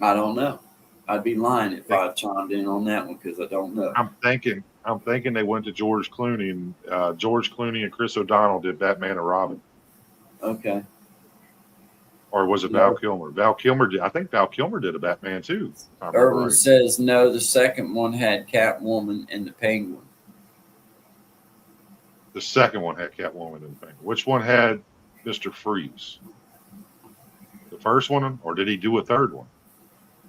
I don't know. I'd be lying if I chimed in on that one because I don't know. I'm thinking they went to George Clooney, and George Clooney and Chris O'Donnell did Batman and Robin. Okay. Or was it Val Kilmer? Val Kilmer did. I think Val Kilmer did a Batman too. Irwin says no. The second one had Catwoman and the Penguin. The second one had Catwoman and the Penguin. Which one had Mr. Freeze? The first one, or did he do a third one?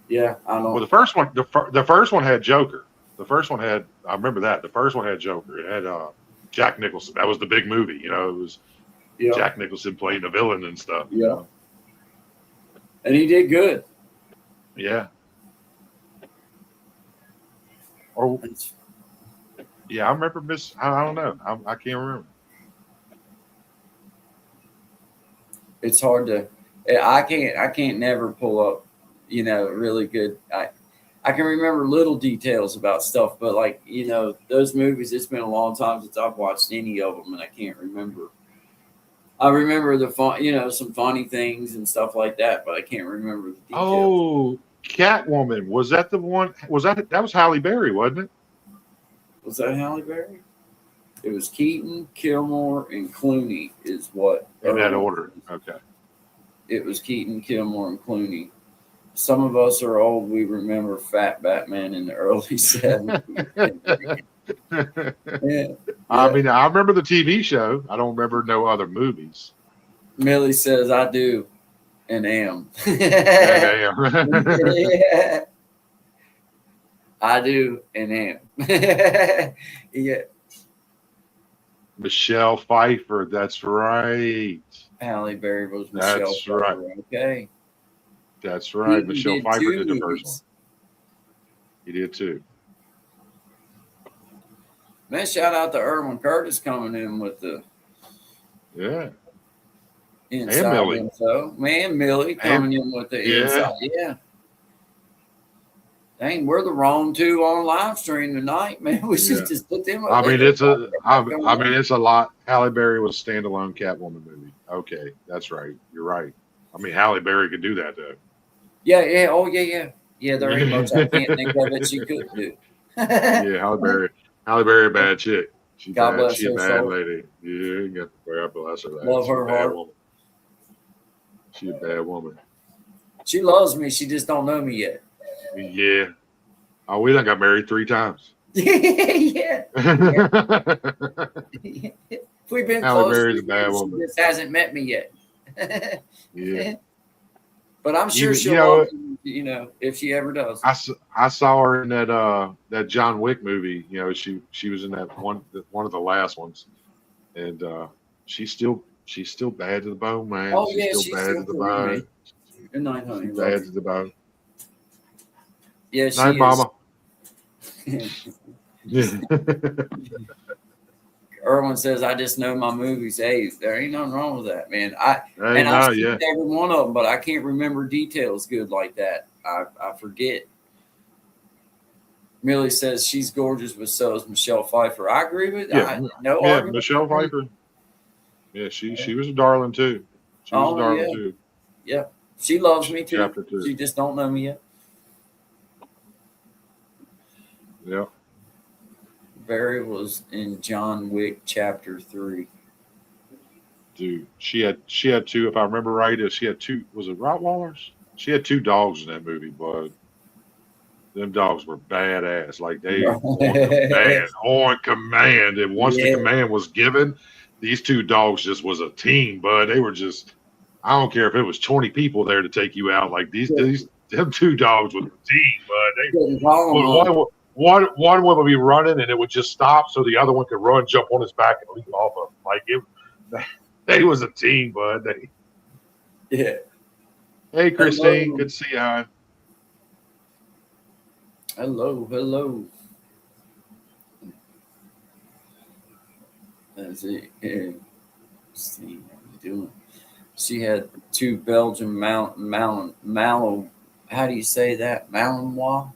Yeah, I don't know. Well, the first one, the first one had Joker. The first one had. I remember that. The first one had Joker. It had Jack Nicholson. That was the big movie. You know, it was Jack Nicholson playing the villain and stuff. Yeah. You know? And he did good. Yeah. Or yeah, I remember I don't know. I can't remember. It's hard to. I can't never pull up, you know, really good. I can remember little details about stuff, but like, you know, those movies. It's been a long time since I've watched any of them, and I can't remember. I remember the fun, you know, some funny things and stuff like that, but I can't remember the details. Oh, Catwoman. Was that the one? That was Halle Berry, wasn't it? Was that Halle Berry? It was Keaton, Kilmer, and Clooney is what. In that order. Okay. It was Keaton, Kilmer, and Clooney. Some of us are old. We remember Fat Batman in the early 70s. Yeah. I mean, I remember the TV show. I don't remember no other movies. Millie says, I do and am. Yeah. I do and am. Yeah. Michelle Pfeiffer. That's right. Halle Berry was Michelle That's Pfeiffer. right. Okay. That's right. Michelle Pfeiffer did the first movies. one. He did too. Man, shout out to Erwin Curtis coming in with the inside and Millie. info. Man, Millie coming in with the inside. Yeah. Dang, we're the wrong two on live stream tonight, man. We should just put them up. I mean, it's a lot. Halle Berry was a standalone Catwoman movie. Okay, that's right. You're right. I mean, Halle Berry could do that though. Yeah. Oh, yeah. Yeah, there ain't much I can't think of that she could do. Yeah, Halle Berry, a bad chick. God bless She's a her bad soul. lady. Yeah, God bless her. Love her heart. She's a bad woman. She loves me. She just don't know me yet. Yeah. Oh, we done got married 3 times. Yeah. We've been Halle close. Berry's a bad woman. She just hasn't met me yet. Yeah. But I'm sure she'll love me, you know, if she ever does. I saw her in that John Wick movie. You know, she was in that one of the last ones, and she's still bad to the bone, man. Oh, She's she's bad to the bone. Good night, honey. She's bad to the bone. Yeah, she Night, is. mama. Irwin says, I just know my movies. Hey, there ain't nothing wrong with that, man. I've no, seen yeah. every one of them, but I can't remember details good like that. I forget. Millie says she's gorgeous, but so is Michelle Pfeiffer. I agree with Yeah, no yeah, argument. Michelle Pfeiffer. Yeah, she was a darling too. She was a Oh darling yeah, too. yeah. She loves me too. Chapter 2. She just don't know me yet. Yeah. Barry was in John Wick Chapter 3. Dude, she had 2, if I remember right. She had 2. Was it Rottweilers? She had 2 dogs in that movie, but them dogs were badass. Like they on command. And once the Yeah. command was given, these 2 dogs just was a team, bud. They were just, I don't care if it was 20 people there to take you out. Like them 2 dogs was a team, bud. One would be running and it would just stop so the other one could run, jump on his back, and leap off of him. Like they was a team, bud. Yeah. Hey, Christine, good to see you, hon. Hello. That's it. Yeah. See how you doing. She had 2 Belgian Malinois. How do you say that? Malinois?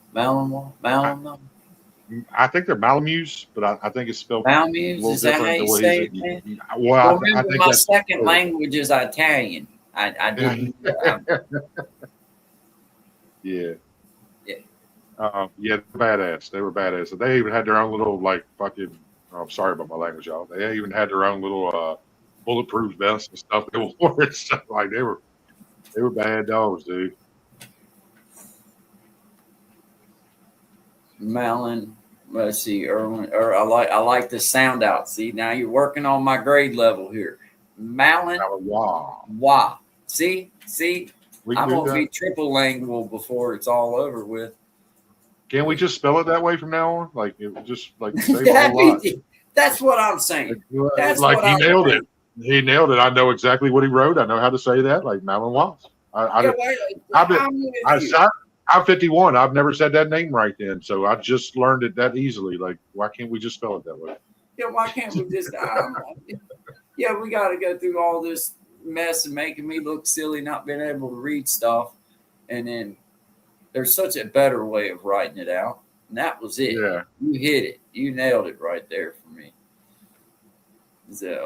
I think they're Malamutes, but I think it's spelled a Malamutes? little Is that different how the you way say it, man? Well, I remember, think my that's second language is Italian. I didn't. Yeah. Yeah. Yeah, badass. They were badass. They even had their own little like fucking. I'm sorry about my language, y'all. They even had their own little bulletproof vests and stuff they wore and stuff. Like they were bad dogs, dude. Malin, let's see, Erwin. I like the sound out. See, now you're working on my grade level here. Malin, Wow. See, We I'm can do gonna that. be triple lingual before it's all over with. Can we just spell it that way from now on? Like it would just like save a whole lot. That's what I'm saying. That's like what he I'm nailed saying. it. He nailed it. I know exactly what he wrote. I know how to say that. Like Malinois. I'm 51. I've never said that name right then, so I just learned it that easily. Like, why can't we just spell it that way? Yeah, why can't we just? Yeah, we got to go through all this mess and making me look silly, not being able to read stuff, and then there's such a better way of writing it out, and that was it. Yeah, you hit it, you nailed it right there for me. Is that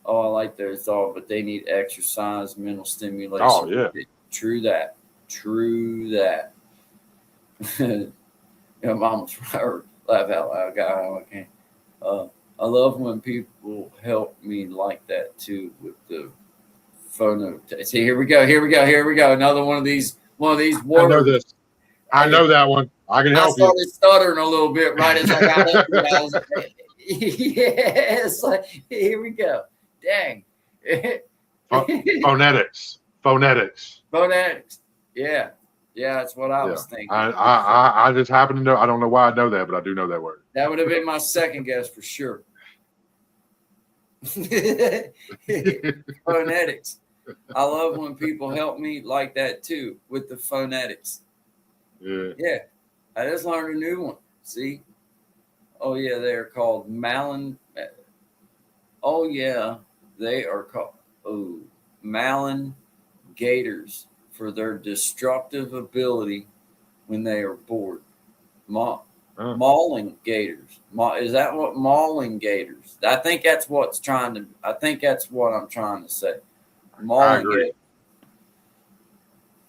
I like those all, but they need exercise, mental stimulation. Oh yeah, true that. Mama's right. Laugh out loud, guy. Okay. I love when people help me like that too with the phone. See, here we go. Another one of these words. I know this. I know that one. I can help you. I started stuttering a little bit right as I got up here. I was like, yes, like, here we go. Dang. Phonetics. Yeah, that's what I was thinking. I just happen to know. I don't know why I know that, but I do know that word. That would have been my second guess for sure. Phonetics. I love when people help me like that too with the phonetics. Yeah. I just learned a new one. See? Oh yeah, they are called Malin. Oh yeah, they are called Malin gators for their destructive ability when they are bored. Mauling gators. Is that what mauling gators? I think that's what I'm trying to say. Mauling gators.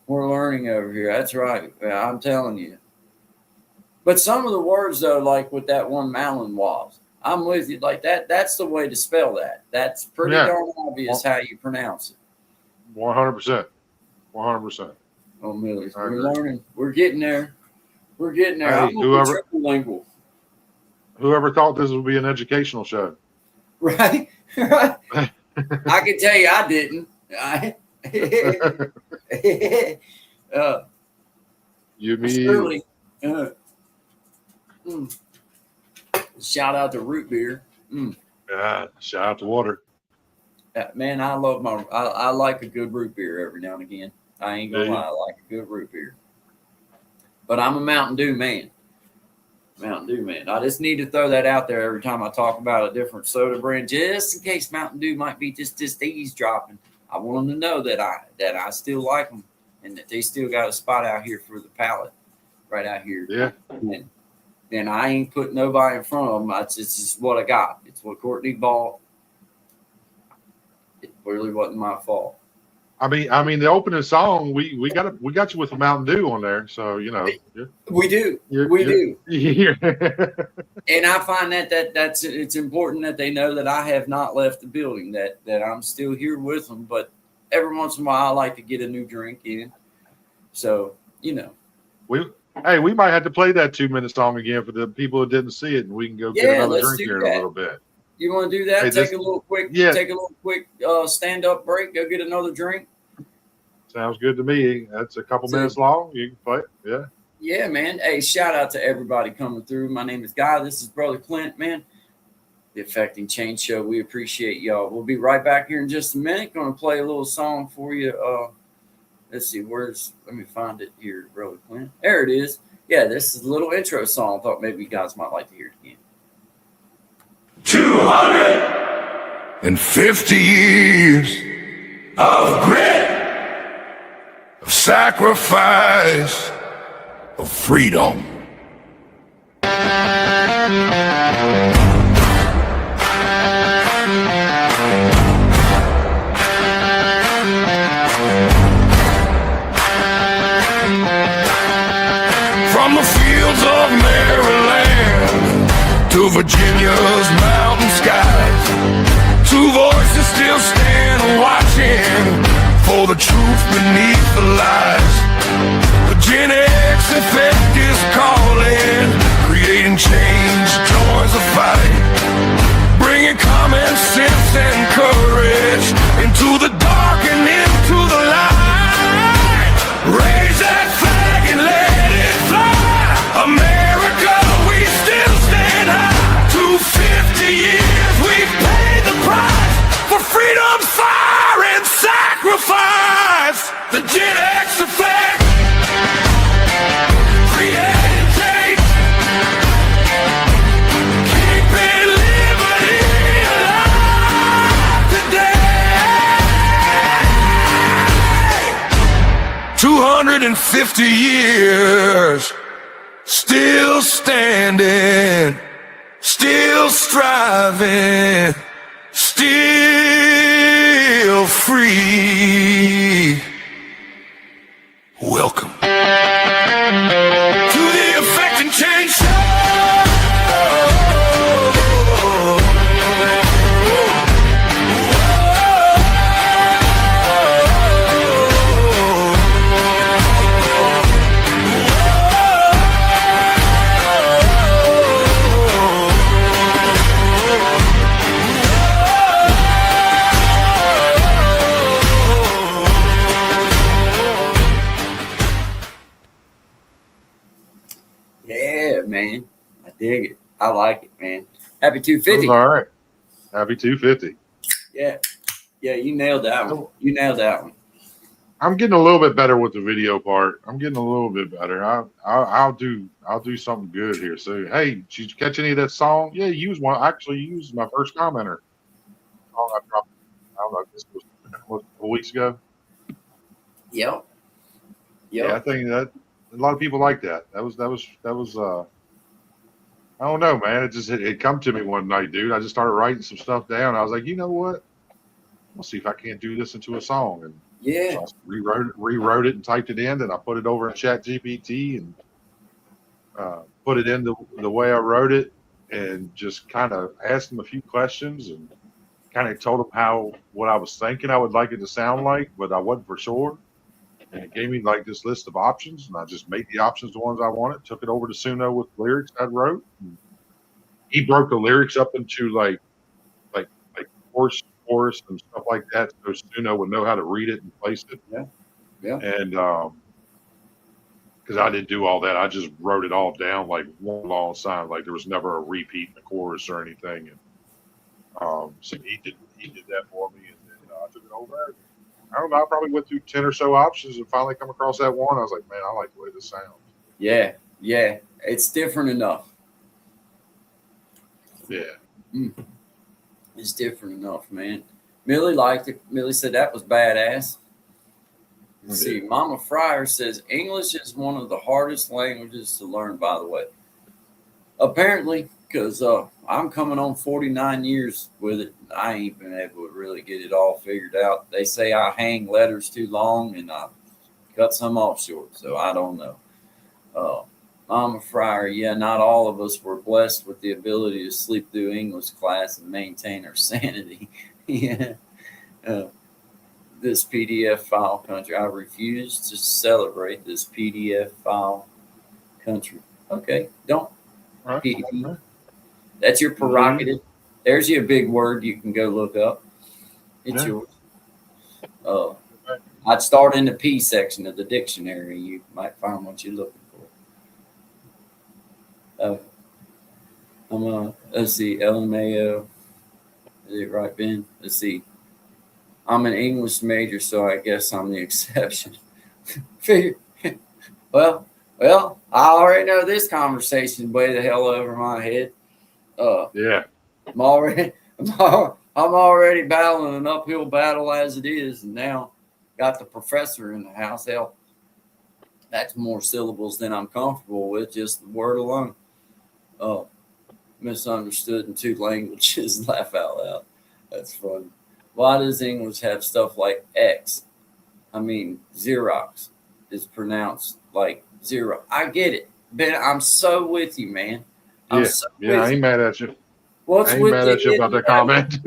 We're learning over here. That's right. I'm telling you. But some of the words though, like with that one Malinois, I'm with you. Like that's the way to spell that. That's pretty darn obvious how you pronounce it. 100%. 100%. Oh, Millie, we're learning. We're getting there. Hey, I'm triple lingual. Whoever thought this would be an educational show? Right. I can tell you, I didn't. You mean? Shout out to root beer. Yeah, shout out to water. Man, I love I like a good root beer every now and again. I ain't gonna lie, I like a good root beer. But I'm a Mountain Dew man. Mountain Dew, man. I just need to throw that out there every time I talk about a different soda brand, just in case Mountain Dew might be just eavesdropping. I want them to know that I still like them and that they still got a spot out here for the palate, right out here. Yeah. And I ain't putting nobody in front of them. It's just what I got. It's what Courtney bought. It really wasn't my fault. I mean, the opening song, we got you with the Mountain Dew on there, so you know. We do. We do. And I find that's it's important that they know that I have not left the building, that I'm still here with them. But every once in a while, I like to get a new drink in. So, you know. We might have to play that 2-minute song again for the people who didn't see it, and we can go get another drink here in a little bit. You want to do that? Hey, Take a little quick stand-up break. Go get another drink. Sounds good to me. That's a couple minutes long. You can play it. Yeah. Yeah, man. Hey, shout out to everybody coming through. My name is Guy. This is Brother Clint, man. The Affecting Change Show. We appreciate y'all. We'll be right back here in just a minute. Going to play a little song for you. Let's see. Let me find it here, Brother Clint. There it is. Yeah, this is a little intro song. I thought maybe you guys might like to hear it again. 250 years of grit, of sacrifice, of freedom. From the fields of Maryland to Virginia's mountain skies, two voices still stand watching for the truth beneath the lies. The GenX effect is calling, creating change joins the fight, bringing common sense and courage into the dark and into the light. Raise that flag and let it fly, America, we still stand high. 250 years we've paid the price for freedom, fire, and sacrifice. The GenX effect, creating change, keeping liberty alive today. 250 years, still standing, still striving, still free. Welcome to the Affecting Change Show. Yeah, man. I dig it. I like it, man. Happy 250. All right. Happy 250. Yeah. Yeah, you nailed that one. You nailed that one. I'm getting a little bit better with the video part. I'm getting a little bit better. I'll do something good here soon. Hey, did you catch any of that song? Yeah, use one. I actually used my first commenter. Song I dropped. I don't know. This was a couple weeks ago. Yep. Yeah, I think that a lot of people like that. That was I don't know, man. It come to me one night, dude. I just started writing some stuff down. I was like, you know what? We'll see if I can't do this into a song. And yeah, so I rewrote it and typed it in, and I put it over in Chat GPT and put it in the way I wrote it, and just kind of asked them a few questions and kind of told them what I was thinking I would like it to sound like, but I wasn't for sure. And it gave me like this list of options, and I just made the options the ones I wanted. Took it over to Suno with lyrics I wrote. And he broke the lyrics up into like chorus and stuff like that, so Suno would know how to read it and place it. Yeah. And because I didn't do all that, I just wrote it all down like one long sign. Like there was never a repeat in the chorus or anything. And so he did that for me, and then I took it over. I don't know. I probably went through 10 or so options and finally come across that one. I was like, man, I like the way this sounds. Yeah. It's different enough. Yeah. It's different enough, man. Millie liked it. Millie said that was badass. Let's see, Mama Fryer says English is one of the hardest languages to learn, by the way. Apparently, because I'm coming on 49 years with it. I ain't been able to really get it all figured out. They say I hang letters too long and I cut some off short, so I don't know. Mama Fryer, yeah, not all of us were blessed with the ability to sleep through English class and maintain our sanity. Yeah. This PDF file country. I refuse to celebrate this PDF file country. Okay, don't. All right. That's your prerogative. There's your big word you can go look up. It's yours. I'd start in the P section of the dictionary. You might find what you're looking for. Let's see, LMAO. Is it right, Ben? Let's see. I'm an English major, so I guess I'm the exception. well, I already know this conversation way the hell over my head. Yeah. I'm already battling an uphill battle as it is, and now got the professor in the house. Hell, that's more syllables than I'm comfortable with, just the word alone. Misunderstood in two languages. Laugh out loud. That's funny. Why does English have stuff like X? I mean, Xerox is pronounced like zero. I get it, Ben. I'm so with you, man. I ain't mad at you. What's I ain't mad at you about that comment.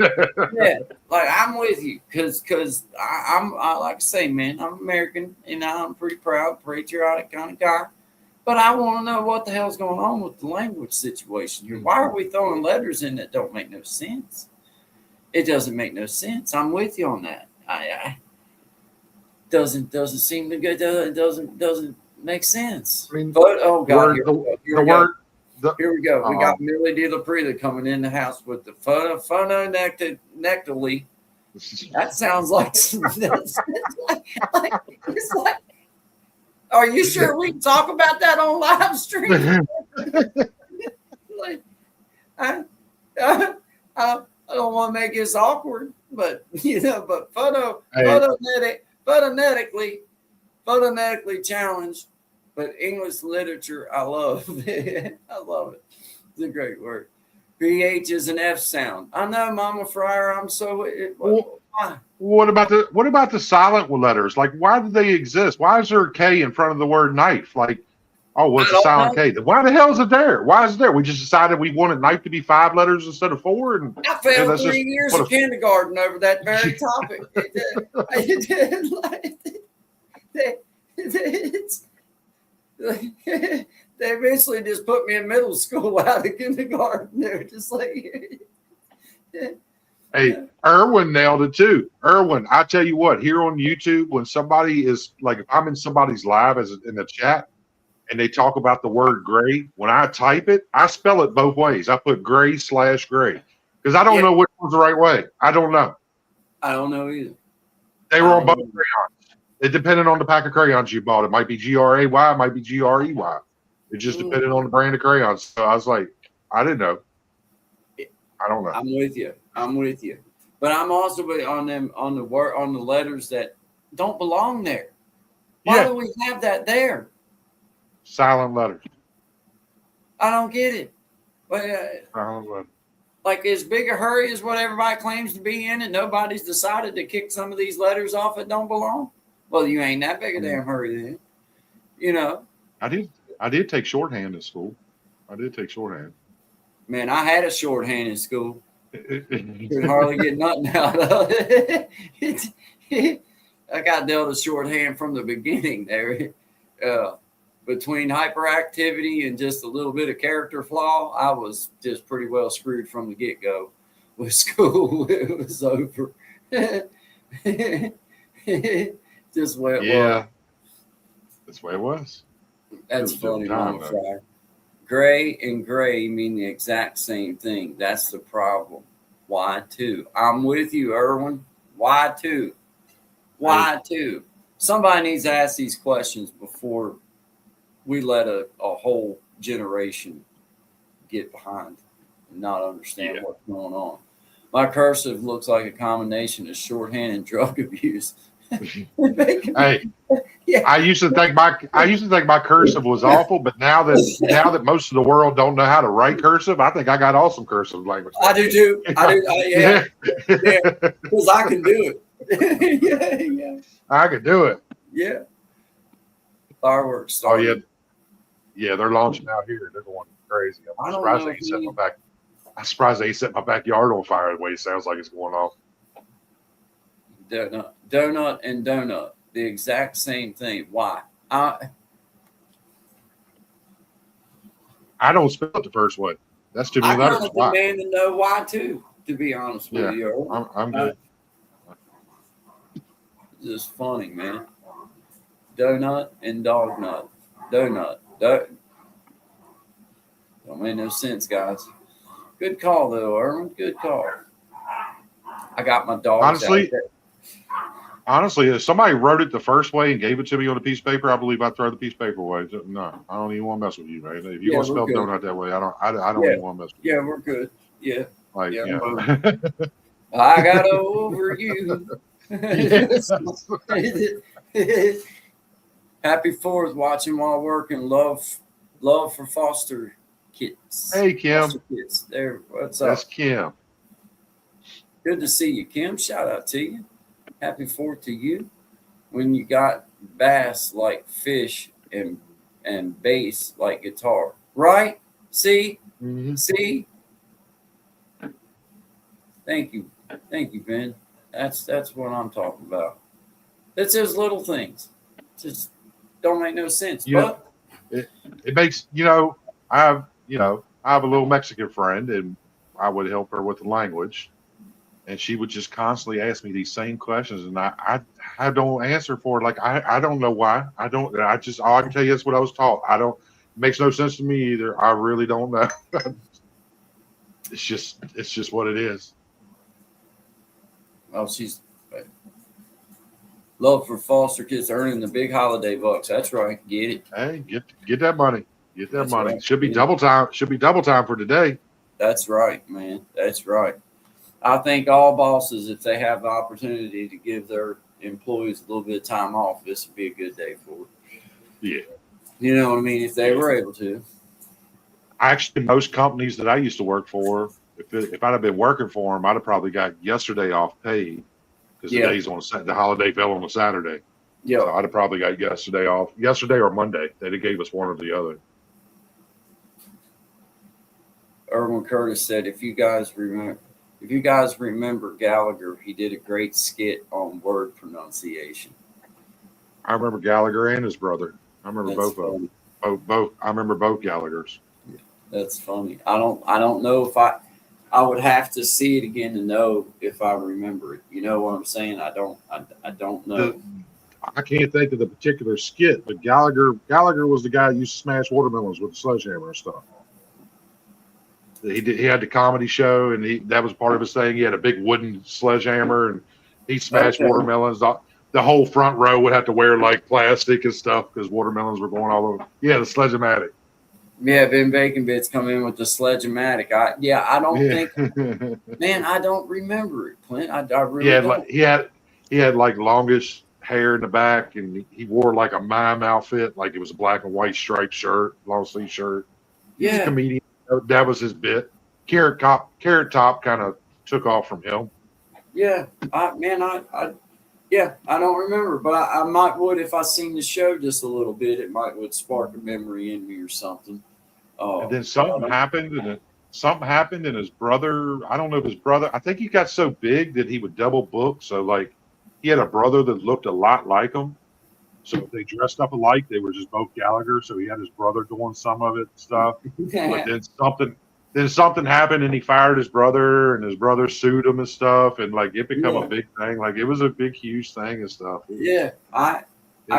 Yeah, like I'm with you because I like to say, man, I'm American and I'm pretty proud, patriotic kind of guy. But I want to know what the hell's going on with the language situation here. Why are we throwing letters in that don't make no sense? It doesn't make no sense. I'm with you on that. I doesn't seem to go. Doesn't make sense. I mean, but oh god, here we go. We got Millie De La Prida coming in the house with the phono-nectally. That sounds like it's like. Are you sure we can talk about that on live stream? Like, I don't want to make this awkward, but but phonetically challenged, but English literature, I love. I love it. It's a great word. PH is an F sound. I know, Mama Fryer. I'm so. Why? What about the silent letters? Like, why do they exist? Why is there a K in front of the word knife? Like, oh, what's a silent K? Why the hell is it there? Why is it there? We just decided we wanted knife to be 5 letters instead of 4. And I failed 3 years of kindergarten over that very topic. They eventually just put me in middle school out of kindergarten. They were just like, hey, Erwin nailed it too. Erwin, I tell you what, here on YouTube, when somebody is like, if I'm in somebody's live in the chat and they talk about the word gray, when I type it, I spell it both ways. I put gray/gray because I don't know which one's the right way. I don't know. I don't know either. They were on both crayons. It depended on the pack of crayons you bought. It might be GRAY, it might be GREY. It just depended on the brand of crayons. So I was like, I didn't know. I don't know. I'm with you. But I'm also on the letters that don't belong there. Why do we have that there? Silent letters. I don't get it. But, silent letters. Like as big a hurry as what everybody claims to be in, and nobody's decided to kick some of these letters off that don't belong. Well, you ain't that big a damn hurry then. I did take shorthand in school. Man, I had a shorthand in school. Could hardly get nothing out of it. I got dealt a shorthand from the beginning there. Between hyperactivity and just a little bit of character flaw, I was just pretty well screwed from the get-go with school. It was over. Just the way it was. That's the way it was. That's funny, Mama Fryer. Gray and gray mean the exact same thing. That's the problem. Why two? I'm with you, Erwin. Why two? Why two? Somebody needs to ask these questions before we let a whole generation get behind not understand Yeah. what's going on. My cursive looks like a combination of shorthand and drug abuse. Hey, Yeah. I used to think my cursive was awful, but now that most of the world don't know how to write cursive, I think I got awesome cursive language. I do too. Yeah, because I can do it. yeah. I could do it. Yeah. Fireworks Oh yeah, started. yeah, they're launching out here. They're going crazy. I I'm don't surprised know they if ain't set he- my back. I'm surprised they ain't set my backyard on fire the way it sounds like it's going off. Donut and donut, the exact same thing. Why? I don't spell it the first way. That's too I many kind letters. of Why? demand to know why too. To be honest with Yeah, you, Earl. I'm good. It's just funny, man. Donut and dog nut. Donut. Don't make no sense, guys. Good call though, Erwin. Good call. I got my dogs out Honestly, there. Honestly, if somebody wrote it the first way and gave it to me on a piece of paper, I believe I'd throw the piece of paper away. So, no, I don't even want to mess with you, man. If you Yeah, want to we're spell good. donut that way, I don't Yeah. even want to mess with you. Yeah, we're good. Yeah. Like, Yeah, you know. I got over you. Yes. Happy 4th, watching while working. Love for foster kids. Hey, Kim. Foster kids. There. What's up? That's Kim. Good to see you, Kim. Shout out to you. Happy 4th to you. When you got bass like fish and bass like guitar. Right? See? Mhm. See? Thank you, Ben. That's what I'm talking about. It's those little things. Just don't make no sense. Yeah. But It makes, I have a little Mexican friend, and I would help her with the language, and she would just constantly ask me these same questions, and I don't answer for it. Like, I don't know why. I don't. I just, all I can tell you is what I was taught. I don't. It makes no sense to me either. I really don't know. It's just what it is. oh, she's love for foster kids earning the big holiday bucks. That's right. Get it. Hey, get that money. Get that That's money. right. Should be Yeah. double time. Should be double time for today. That's right, man. That's right. I think all bosses, if they have the opportunity to give their employees a little bit of time off, this would be a good day for it. Yeah. You know what I mean? If they were able to. Actually, most companies that I used to work for, if I'd have been working for them, I'd have probably got yesterday off paid because Yeah. the holiday fell on a Saturday. Yeah. So I'd have probably got yesterday off, yesterday or Monday. They gave us one or the other. Erwin Curtis said, if you guys remember Gallagher, he did a great skit on word pronunciation. I remember Gallagher and his brother. I remember That's both of funny. them. Both. I remember both Gallaghers. That's funny. I don't know if I would have to see it again to know if I remember it. You know what I'm saying? I don't know. I can't think of the particular skit, but Gallagher was the guy who used to smash watermelons with the sledgehammer and stuff. He had the comedy show, and that was part of his thing. He had a big wooden sledgehammer, and he smashed watermelons. The whole front row would have to wear like plastic and stuff because watermelons were going all over. Yeah, the sledge-o-matic. Yeah, Ben Bacon Bits come in with the sledge-o-matic. I don't think, man, I don't remember it, Clint. I really don't. He had like longish hair in the back, and he wore like a mime outfit, like it was a black and white striped shirt, long sleeve shirt. He was a comedian. That was his bit. Carrot Top kind of took off from him. Yeah, I don't remember, but I might would if I seen the show just a little bit. It would spark a memory in me or something. And then something happened, and his brother. I don't know if his brother. I think he got so big that he would double book. So like, he had a brother that looked a lot like him. So if they dressed up alike, they were just both Gallagher. So he had his brother doing some of it and stuff. But then something happened, and he fired his brother, and his brother sued him and stuff, and like it became a big thing. Like it was a big, huge thing and stuff. Yeah, I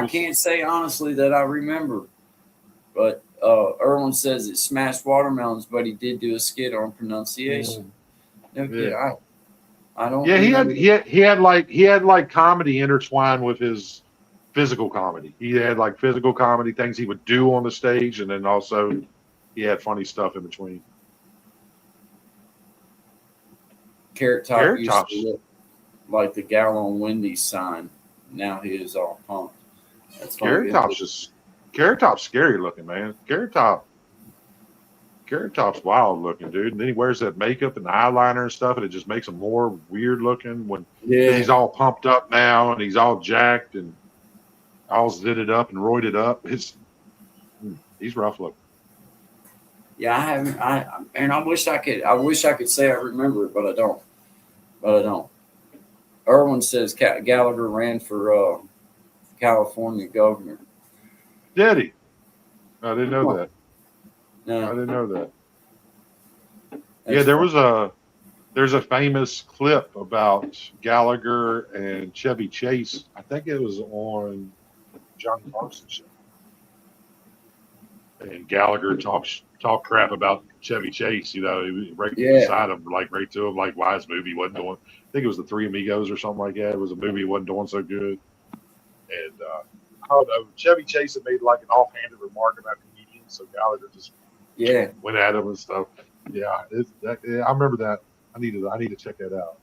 can't say honestly that I remember, but Erwin says it smashed watermelons, but he did do a skit on pronunciation. Yeah. I don't. Yeah, he had like comedy intertwined with his physical comedy. He had like physical comedy things he would do on the stage, and then also he had funny stuff in between. Carrot Top Carrot used Top's to look like the Gallon Wendy's sign. Now he is all pumped. That's Carrot funny. Top's just Carrot Top's scary looking, man. Carrot Top's wild looking, dude. And then he wears that makeup and the eyeliner and stuff, and it just makes him more weird looking because he's Yeah. all pumped up now and he's all jacked and all zidded up and roided up. He's rough looking. Yeah, I haven't. And I wish I could. I wish I could say I remember it, but I don't. But I don't. Irwin says Gallagher ran for California governor. Did he? I didn't know that. I No, didn't know that. that's Yeah, fun. there's a famous clip about Gallagher and Chevy Chase. I think it was on Johnny Carson's show. And Gallagher talk crap about Chevy Chase, he was right Yeah, beside him, like right to him, like why his movie wasn't doing. I think it was the Three Amigos or something like that. It was a movie that wasn't doing so good, and I don't know. Chevy Chase had made like an offhanded remark about comedians, so Gallagher just yeah. went at him and stuff. Yeah, I remember that. I need to check that out.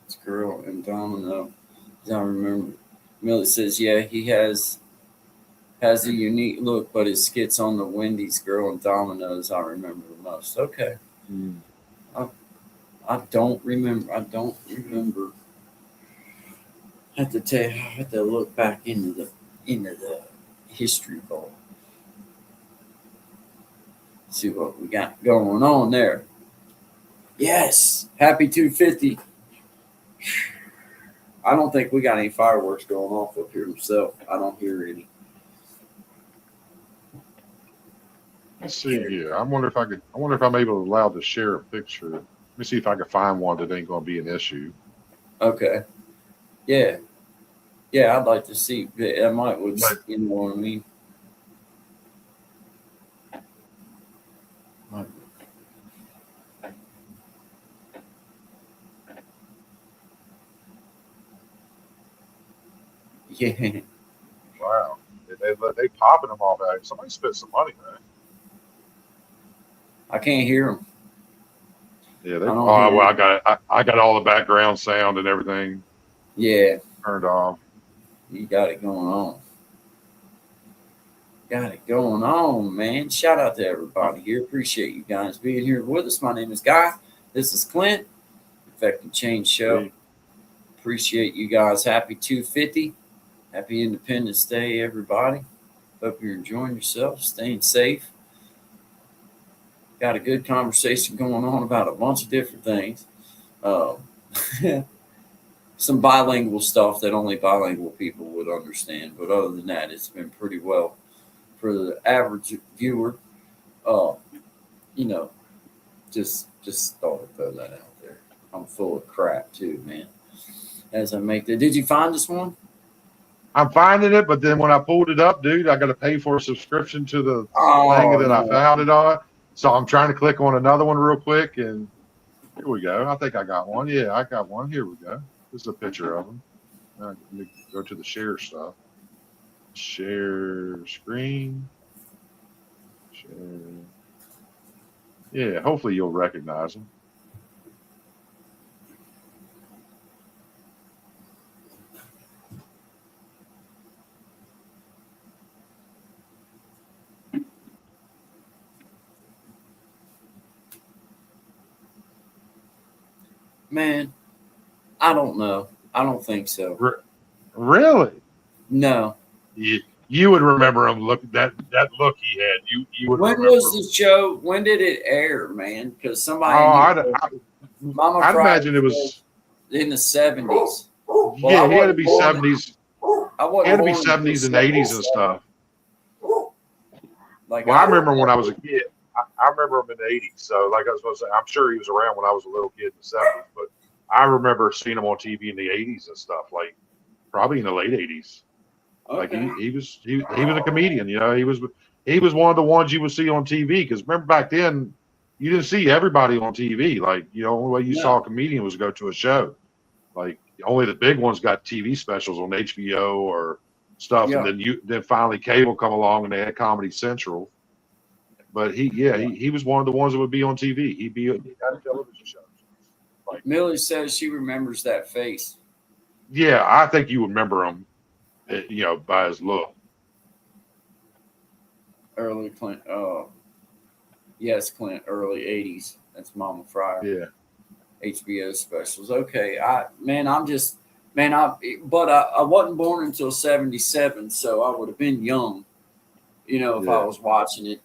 It's Girl and Domino. I remember. Millie says, yeah, he has a unique look, but his skits on the Wendy's Girl and Dominoes I remember the most. Okay. Mm. I don't remember. I don't remember. I have to tell you, I have to look back into the history vault. See what we got going on there. Yes, happy 250. I don't think we got any fireworks going off up here myself. I don't hear any. Let's see here. I wonder if I'm allowed to share a picture. Let me see if I can find one that ain't going to be an issue. Okay. Yeah. Yeah, I'd like to see. I might would. But You know what I mean? Might- Yeah. wow, they popping them off out. Somebody spent some money, man. I can't hear them. Yeah, I they. don't Oh hear well, them. I got all the background sound and everything Yeah, turned off. you got it going on. Got it going on, man. Shout out to everybody here. Appreciate you guys being here with us. My name is Guy. This is Clint. Effective Change Show. See, Appreciate you guys. Happy 250. Happy Independence Day, everybody. Hope you're enjoying yourselves, staying safe. Got a good conversation going on about a bunch of different things. Uh, some bilingual stuff that only bilingual people would understand. But other than that, it's been pretty well for the average viewer. Uh, you know, just thought I'd throw that out there. I'm full of crap too, man. As I make the, did you find this one? I'm finding it, but then when I pulled it up, dude, I got to pay for a subscription to the thing Oh that I no. found it on. So I'm trying to click on another one real quick, and here we go. I think I got one. Yeah, I got one. Here we go. This is a picture of them. Let me go to the share stuff. Share screen. Share. Yeah, hopefully you'll recognize them. Man, I don't know. I don't think so. Really? No. You would remember him. Look that look he had. You would When remember was him. the show? When did it air, man? Because Oh, somebody Mama I'd Friday imagine it was. in the 70s. Well, Yeah, he had to be born, 70s. I He wasn't had to be born 70s and 80s and stuff. Like Well, I remember when I was a kid. I remember him in the 80s. So, like I was supposed to say, I'm sure he was around when I was a little kid in the 70s. But I remember seeing him on TV in the 80s and stuff. Like probably in the late 80s. Like okay. he was a comedian. You know, he was one of the ones you would see on TV. Because remember back then, you didn't see everybody on TV. Like the only way you saw a comedian was to go to a show. Like only the big ones got TV specials on HBO or stuff, Yeah. and then finally cable come along and they had Comedy Central. But he was one of the ones that would be on TV. He had television shows. Like, Millie says she remembers that face. yeah, I think you remember him, by his look. Early Clint. Oh, yes, Clint. Early '80s. That's Mama Fryer. Yeah, HBO specials. Okay, but I wasn't born until '77, so I would have been young, if I yeah. was watching it.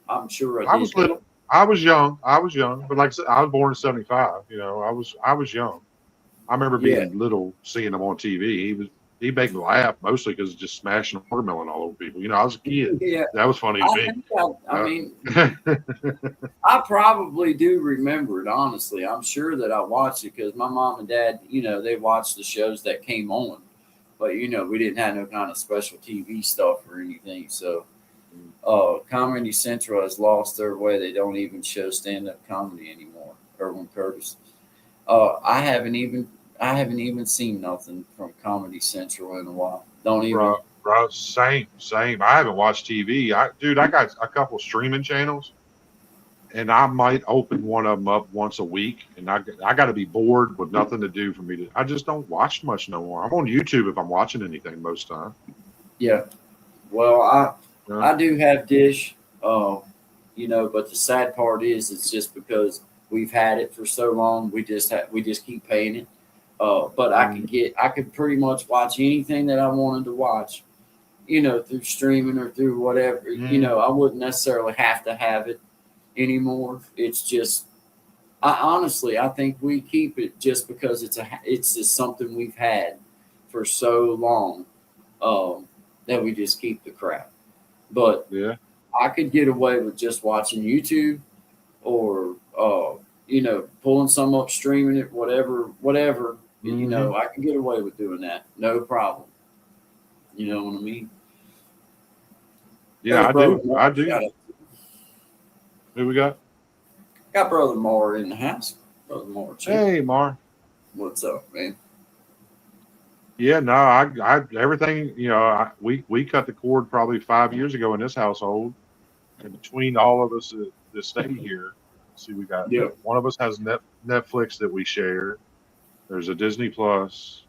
I'm sure I I did was that. little. I was young. But like I said, I was born in '75. I was young. I remember Yeah, being little, seeing him on TV. He made me laugh mostly because just smashing watermelon all over people. I was a kid. yeah. That was funny to I me. think I mean, Uh, I probably do remember it. Honestly, I'm sure that I watched it because my mom and dad, they watched the shows that came on, but we didn't have no kind of special TV stuff or anything. So, Comedy Central has lost their way. They don't even show stand-up comedy anymore. Erwin Curtis. I haven't even seen nothing from Comedy Central in a while. Don't even. bro, same. I haven't watched TV. I got a couple streaming channels, and I might open one of them up once a week. And I got to be bored with nothing to do for me to. I just don't watch much no more. I'm on YouTube if I'm watching anything most time. Yeah. Well, Yeah. I do have Dish. But the sad part is it's just because we've had it for so long. We just keep paying it. But I could pretty much watch anything that I wanted to watch, through streaming or through whatever. I wouldn't necessarily have to have it anymore. It's just, I think we keep it just because it's just something we've had for so long, that we just keep the crap. But Yeah. I could get away with just watching YouTube or pulling some up, streaming it, whatever. I can get away with doing that, no problem. You know what I mean? Yeah, There's I Brother do. Moore. I do. Who we got? Got Brother Moore in the house. Brother Moore, too. Hey, Mar. What's up, man? Yeah, no, I everything. We cut the cord probably 5 years ago in this household, and between all of us that stay here, see, we got Yeah. one of us has Netflix that we share. There's a Disney Plus.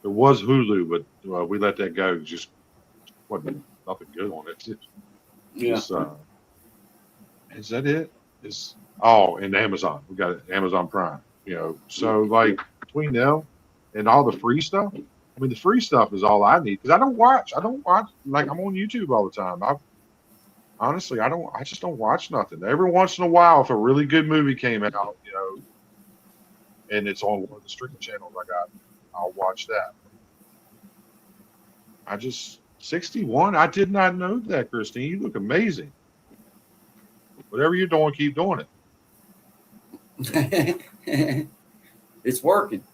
There was Hulu, but we let that go. Just wasn't nothing good on it. Yeah. Is that it? And Amazon. We got Amazon Prime. So like between them and all the free stuff. I mean, the free stuff is all I need because I don't watch. Like I'm on YouTube all the time. Honestly, I just don't watch nothing. Every once in a while, if a really good movie came out, and it's on one of the streaming channels I got, I'll watch that. 61. I did not know that, Christine. You look amazing. Whatever you're doing, keep doing it. It's working.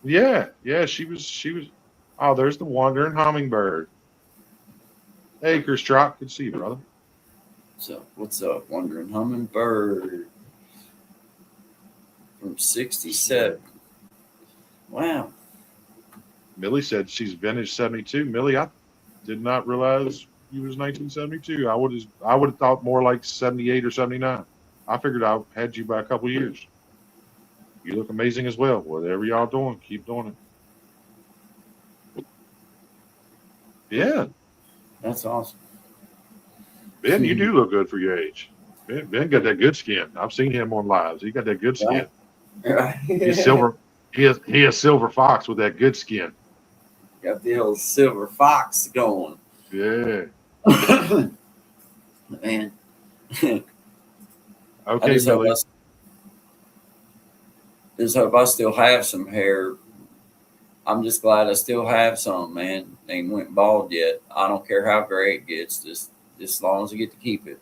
Yeah. She was. Oh, there's the wandering hummingbird. Hey, Chris Trot, good to see you, brother. So what's up, Wandering Hummingbird from '67? Wow. Millie said she's vintage 72. Millie, I did not realize you was 1972. I would have thought more like 78 or 79. I figured I had you by a couple years. You look amazing as well. Whatever y'all doing, keep doing it. Yeah. That's awesome. Ben, you do look good for your age. Ben got that good skin. I've seen him on lives. He got that good skin. Right. He's silver. He is silver fox with that good skin. Got the old silver fox going. Yeah. Man. Okay, Millie. Just hope I still have some hair. I'm just glad I still have some, man. Ain't went bald yet. I don't care how gray it gets, just as long as I get to keep it.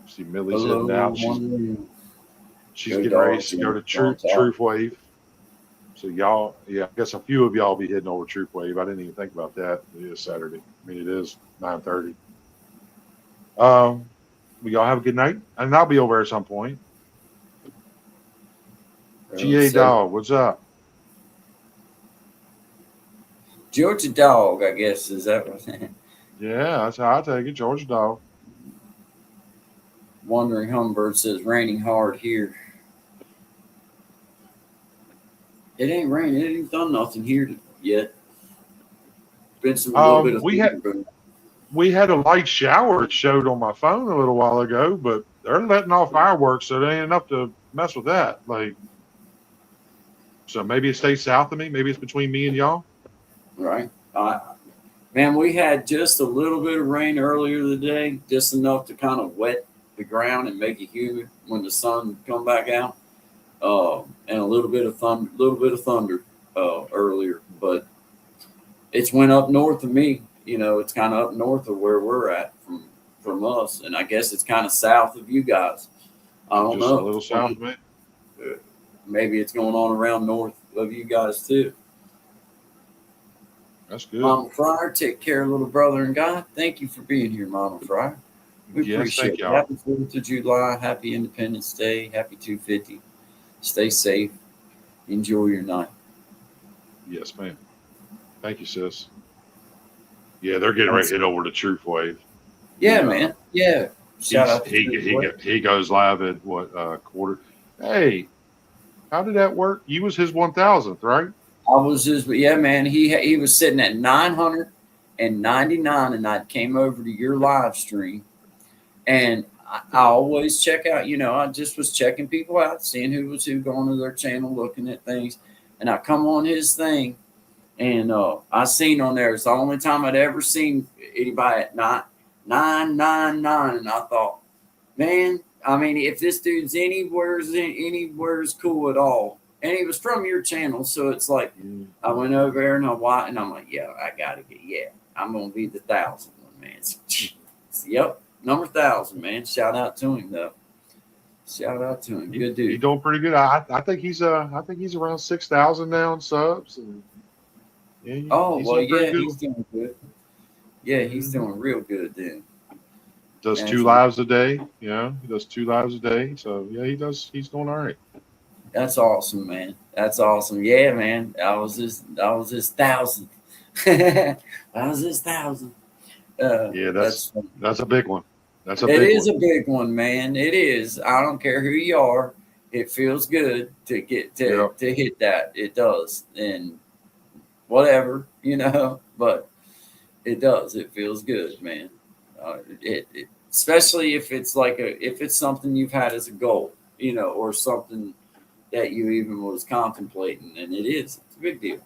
See, Millie said now she's getting ready to go to Truth Wave. So y'all, I guess a few of y'all will be heading over Truth Wave. I didn't even think about that. It is Saturday. I mean, it is 9:30. Well, y'all have a good night, and I'll be over at some point. GA Dog, what's up? Georgia dog, I guess, is that what? Yeah, that's how I take it. Georgia dog. Wandering Hummingbird says raining hard here. It ain't raining. It ain't done nothing here yet. Been some a little bit of We had thunder, a light shower. It showed on my phone a little while ago, but they're letting off fireworks, so they ain't enough to mess with that. Like, so maybe it stays south of me. Maybe it's between me and y'all. right? Man, we had just a little bit of rain earlier today, just enough to kind of wet the ground and make it humid when the sun come back out. And a little bit of thunder earlier, but it's went up north of me. You know, it's kind of up north of where we're at from us, and I guess it's kind of south of you guys. I don't Just know. a little south of me. Maybe it's going on around north of you guys too. That's good. Mama Fryer, take care, little brother and God. Thank you for being here, Mama Fryer. We Yes, appreciate thank it. y'all. Happy 4th of July. Happy Independence Day. Happy 250. Stay safe. Enjoy your night. Yes, ma'am. Thank you, sis. Yeah, they're getting ready to hit over the Truth Wave. Yeah, man. Yeah. Shout out to he goes live at what quarter. Hey, how did that work? You was his 1000th, right? I was just, yeah, man. He was sitting at 999, and I came over to your live stream, and I always check out. You know, I just was checking people out, seeing who was who, going to their channel, looking at things, and I come on his thing, and I seen on there. It's the only time I'd ever seen anybody at 999, and I thought, man, I mean, if this dude's anywhere's cool at all. And he was from your channel, so it's like I went over there and I'm like, yeah, I gotta I'm gonna be the 1,000 one, man. Yep, number 1,000, man. Shout out to him though. Shout out to him. Good dude. He's doing pretty good. I think he's around 6,000 now in subs. And yeah, He's doing good. Yeah, he's doing real good then. Does 2 lives a day. You know, he does 2 lives a day. So yeah, he's doing all right. That's awesome, man. That's awesome. Yeah, man. I was his 1,000th. I was his 1,000th. Yeah, that's a big one. It is a big one, man. It is. I don't care who you are. It feels good to get to hit that. It does. And whatever, you know, but it does. It feels good, man. Especially if it's if it's something you've had as a goal, you know, or something that you even was contemplating, and it is. It's a big deal.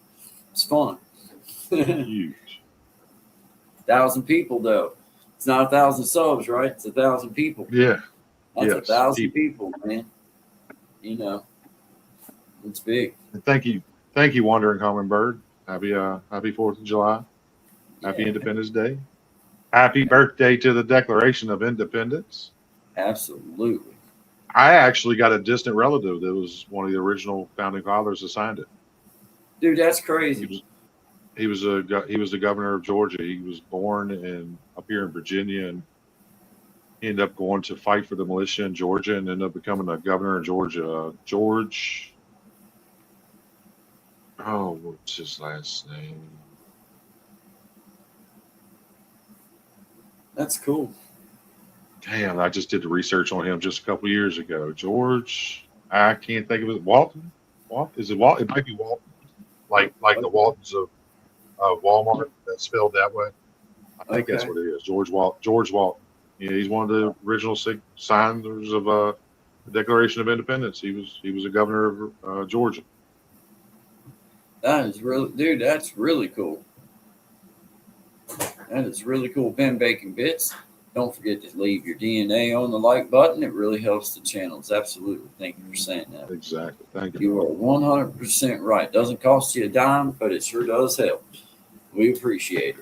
It's fun. Huge. 1,000 people, though. It's not 1,000 subs, right? It's 1,000 people. Yeah. That's 1,000 people, man. You know, it's big. And thank you, Wandering Hummingbird. Happy 4th of July. Happy Independence Day. Happy birthday to the Declaration of Independence. Absolutely. I actually got a distant relative that was one of the original founding fathers that signed it. Dude, that's crazy. He was the governor of Georgia. He was born up here in Virginia, and he ended up going to fight for the militia in Georgia, and ended up becoming a governor in Georgia. George. Oh, what's his last name? That's cool. Damn, I just did the research on him just a couple years ago. George, I can't think of it. Walton? Is it Walton? It might be Walton. Like the Waltons of Walmart. That's spelled that way. I think that's what it is. George Walton. Yeah, he's one of the original signers of the Declaration of Independence. He was a governor of Georgia. That is really, dude. That's really cool. That is really cool. Ben Bacon Bits. Don't forget to leave your DNA on the like button. It really helps the channels. Absolutely. Thank you for saying that. Exactly. Thank you. You are 100% right. Doesn't cost you a dime, but it sure does help. We appreciate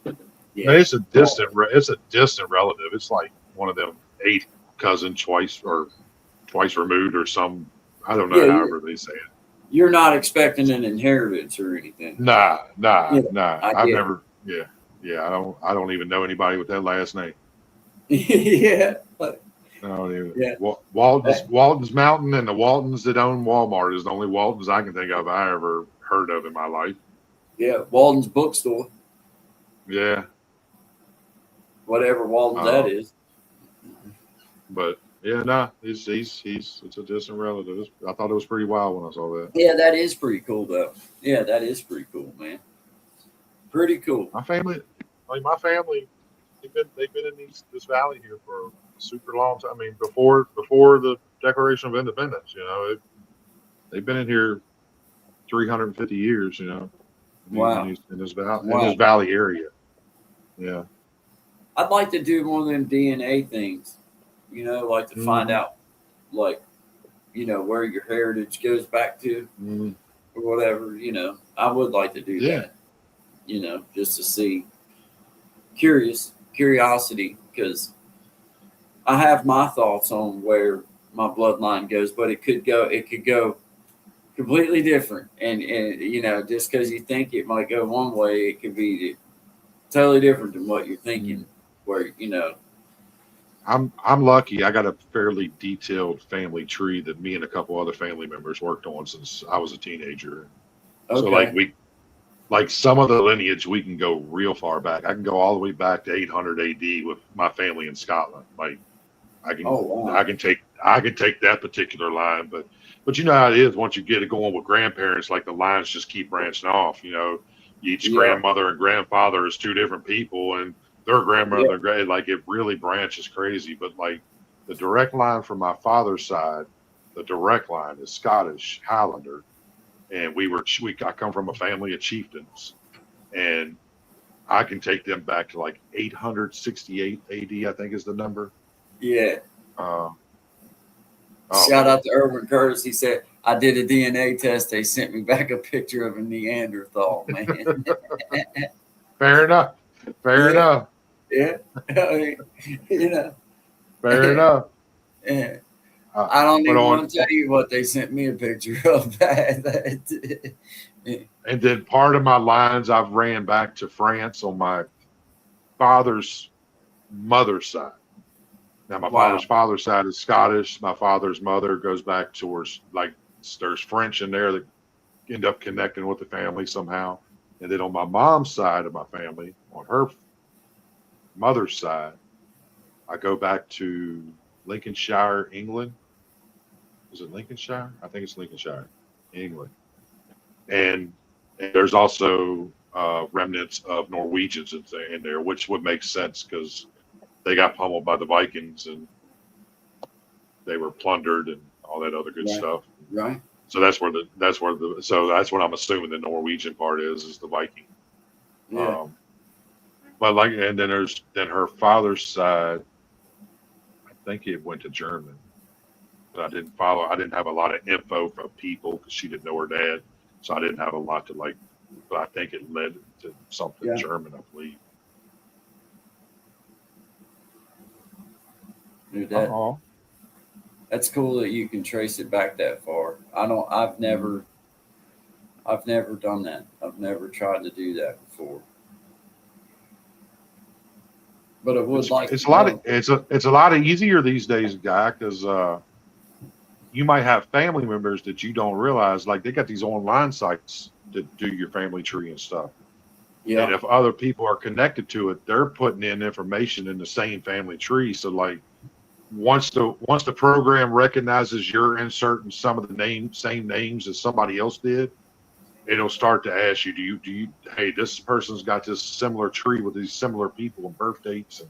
it. Yeah. It's a distant relative. It's like one of them 8 cousins twice removed or some. I don't know however they say it. You're not expecting an inheritance or anything. Nah. I've never. Yeah. I don't even know anybody with that last name. Yeah. But, I don't even. Yeah. Walton's Mountain and the Waltons that own Walmart is the only Waltons I can think of I ever heard of in my life. Yeah, Walden's bookstore, Yeah. whatever Walden's that Um, is. but yeah, no, he's it's a distant relative. I thought it was pretty wild when I saw that. Yeah, that is pretty cool though. Yeah, that is pretty cool, man. Pretty cool. My family, like my family, they've been in this valley here for a super long time. I mean, before the Declaration of Independence, they've been in here 350 years. Wow. In this Wow. valley area. Yeah. I'd like to do one of them DNA things, like to find Hmm. out, like, where your heritage goes back to Hmm. or whatever, I would like to do Yeah. that, just to see curiosity, because I have my thoughts on where my bloodline goes, but it could go completely different. And just because you think it might go one way, it could be totally different than what you're Mm. thinking, where, I'm lucky. I got a fairly detailed family tree that me and a couple other family members worked on since I was a teenager. So okay. like some of the lineage we can go real far back. I can go all the way back to 800 AD with my family in Scotland. Like I can Oh, wow. I can take that particular line, but you know how it is once you get it going with grandparents, like the lines just keep branching off. Each Yeah. grandmother and grandfather is two different people, and their Yeah. grandmother, like it really branches crazy. But like the direct line from my father's side, the direct line is Scottish Highlander, and I come from a family of chieftains, and I can take them back to like 868 AD, I think is the number. Yeah. Uh, oh Shout man. out to Irvin Curtis. He said, I did a DNA test. They sent me back a picture of a Neanderthal, man. Fair enough. Fair Yeah. enough. Yeah. I mean, you know, Fair enough. yeah. Uh, I don't but even on want to tell you what they sent me a picture of. and then part of my lines I've ran back to France on my father's mother's side. Now my Wow. father's side is Scottish. My father's mother goes back towards like there's French in there that end up connecting with the family somehow. And then on my mom's side of my family, on her mother's side, I go back to Lincolnshire, England. Is it Lincolnshire? I think it's Lincolnshire, England. And there's also remnants of Norwegians in there, which would make sense because they got pummeled by the Vikings and they were plundered and all that other good Right. stuff. Right. So that's what I'm assuming the Norwegian part is the Viking. Yeah. Um, but like, and then her father's side, I think it went to German. But I didn't follow. I didn't have a lot of info from people because she didn't know her dad, so I didn't have a lot to like. But I think it led to something Yeah. German, I believe. Dude, Oh. that's cool that you can trace it back that far. Mm. I've never done that. I've never tried to do that before. But I would like It's to a lot of know. it's a lot of easier these days, guy, because you might have family members that you don't realize, like they got these online sites that do your family tree and stuff. And Yeah. if other people are connected to it, they're putting in information in the same family tree. So like once the program recognizes you're inserting some of the same names as somebody else did, it'll start to ask you, hey, this person's got this similar tree with these similar people and birth dates and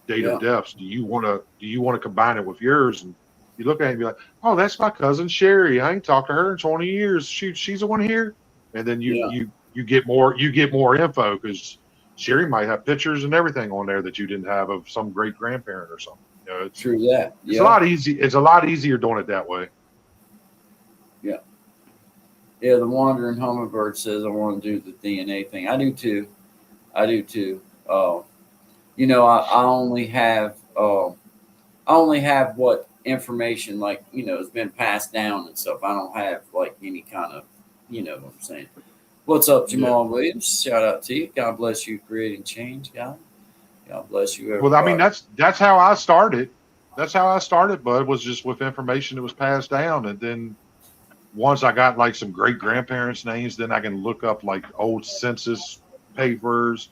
date of Yeah. deaths. Do you want to combine it with yours? And you look at it and be like, oh, that's my cousin Sherry. I ain't talked to her in 20 years. She's the one here. And then Yeah. you get more info because Sherry might have pictures and everything on there that you didn't have of some great grandparent or something. It's True that. it's a Yeah. lot easy. It's a lot easier doing it that way. Yeah. Yeah. The wandering hummingbird says I want to do the DNA thing. I do too. I do too. I only have what information like has been passed down and stuff. I don't have like any kind of what I'm saying. What's up, Yeah. Jamal Williams? Shout out to you. God bless you, creating change, God. God bless you, Well, I mean, everybody. that's how I started. That's how I started, bud, was just with information that was passed down. And then once I got like some great grandparents' names, then I can look up like old census papers,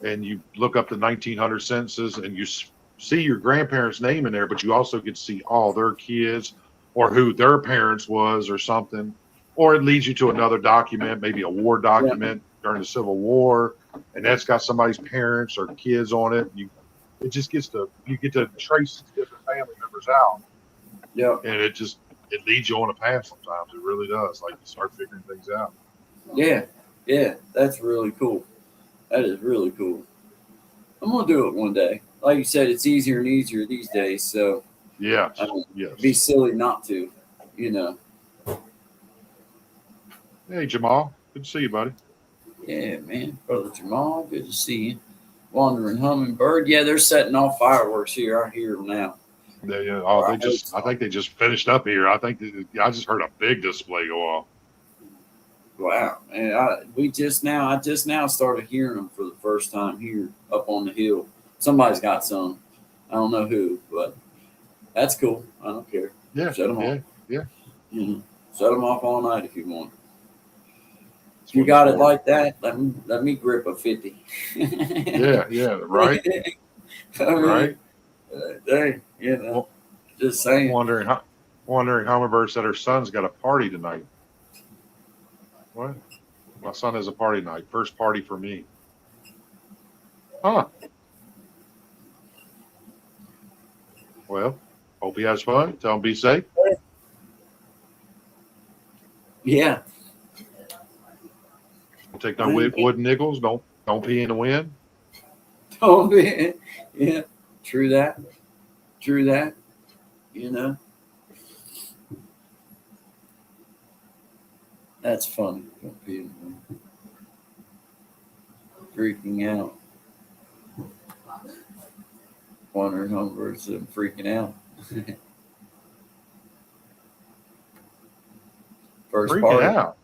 and you look up the 1900 census, and you see your grandparents' name in there, but you also get to see all their kids or who their parents was or something. Or it leads you to another document, maybe a war document during the Civil War, and that's got somebody's parents or kids on it. It just gets to, you get to trace different family members out. Yeah. And it leads you on a path sometimes. It really does. Like you start figuring things out. Yeah. Yeah. That's really cool. That is really cool. I'm gonna do it one day. Like you said, it's easier and easier these days. So Yes. it'd be silly not to, you know. Hey Jamal, good to see you, buddy. Yeah, man, brother Jamal, good to see you. Wandering hummingbird. Yeah, they're setting off fireworks here. I hear them now. I think they just finished up here. I just heard a big display go off. Wow, and I just now started hearing them for the first time here up on the hill. Somebody's got some. I don't know who, but that's cool. I don't care. Yeah, Shut them off. Yeah. Mm-hmm. Shut them off all night if you want. If you got it like that, let me grip a 50. yeah, right. Right. Dang, you know, well, just saying. Wondering Hummingbird said her son's got a party tonight. What? My son has a party tonight. First party for me. Huh. Well, hope he has fun. Tell him be safe. Yeah. Don't take no wooden nickels. Don't pee in the wind. Don't be. Yeah. True that. You know. That's funny. Don't be in the wind. Freaking out. Wondering hummingbirds and freaking out. First freaking party. Out.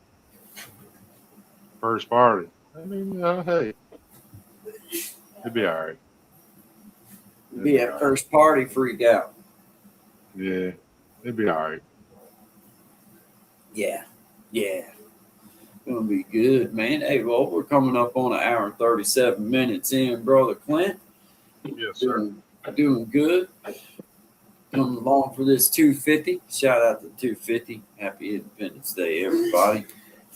First party. I mean, hey, it'd be all right. Be at first party, freak out. Yeah, it'd be all right. Yeah. Gonna be good, man. Hey, well, we're coming up on an hour and 37 minutes in, brother Clint. Yes, sir. Doing good. Coming along for this 250. Shout out to 250. Happy Independence Day, everybody.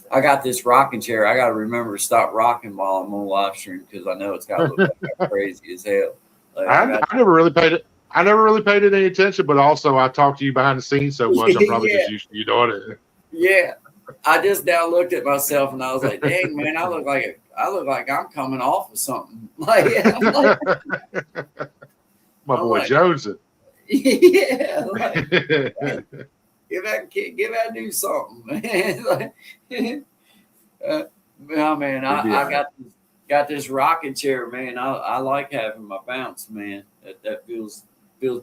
I got this rocking chair. I got to remember to stop rocking while I'm on live stream because I know it's got to look like crazy as hell. Like, I never really paid it. I never really paid it any attention, but also I talked to you behind the scenes so much. I'm probably just used to you doing it. Yeah, I just now looked at myself and I was like, "Dang, man, I look like I'm coming off of something." Like, my boy Joseph. Yeah, like, give that dude something, man. Like, man, I got this rocking chair, man. I like having my bounce, man. That feels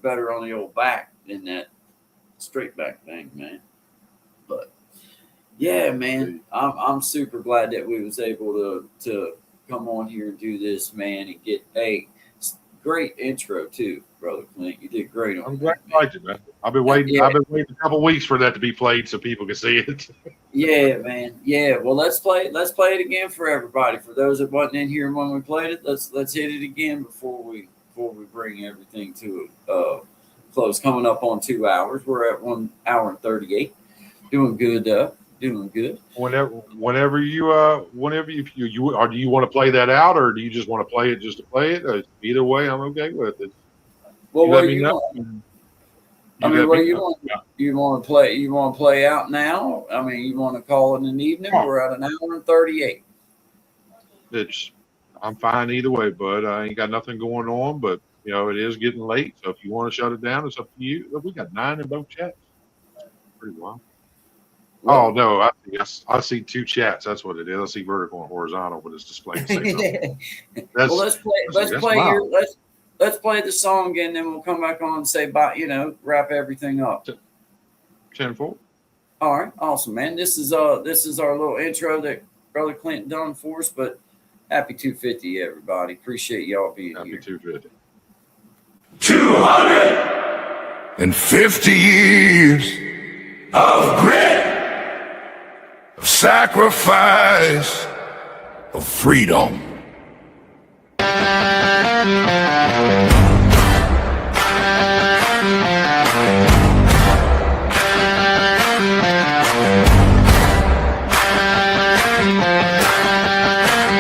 better on the old back than that straight back thing, man. But yeah, man, I'm super glad that we was able to come on here and do this, man, and get a great intro too, brother Clint. You did great on I'm glad you liked it, man. I've been waiting. Yeah. I've been waiting a couple weeks for that to be played so people can see it. Yeah, man. Yeah. Well, let's play it again for everybody. For those that wasn't in here when we played it, let's hit it again before we bring everything to a close. Coming up on 2 hours. We're at 1 hour and 38. Doing good. Doing good. Whenever you or do you want to play that out, or do you just want to play it just to play it? Either way, I'm okay with it. Well, what do you want? I mean, what do you want? You want to play out now? I mean, you want to call it an evening? We're at 1 hour and 38. I'm fine either way, bud. I ain't got nothing going on, but it is getting late. So if you want to shut it down, it's up to you. We got 9 in both chats. Pretty wild. Oh no, I see 2 chats. That's what it is. I see vertical and horizontal, but it's displaying the same thing. Well, let's play the song and then we'll come back on and say bye. Wrap everything up. 10-4. All right, awesome, man. This is our little intro that Brother Clint done for us. But happy 250, everybody. Appreciate y'all being here. Happy 250. 250 years of grit sacrifice of freedom.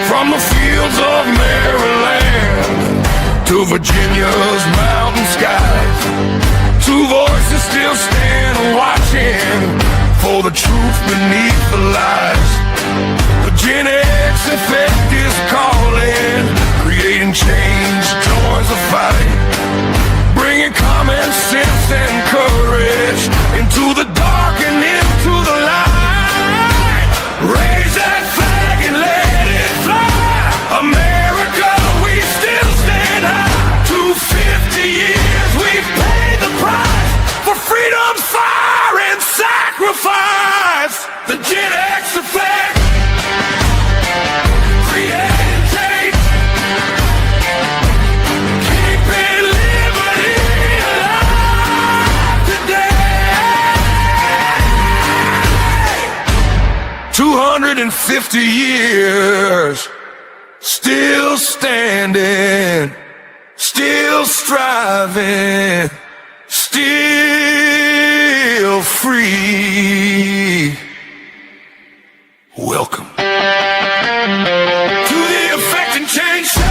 From the fields of Maryland to Virginia's mountain skies, two voices still stand watching for the truth beneath the lies. The GenX effect is calling, creating change, joins the fight, bringing common sense and courage into the dark and into the light. Raise that flag and let it fly. America, we still stand high. 250 years we've paid the price for freedom's fire and sacrifice. The GenX effect, creating change, keeping liberty alive today. 250 years, still standing, still striving, still free. Welcome to the Effect and Change Show.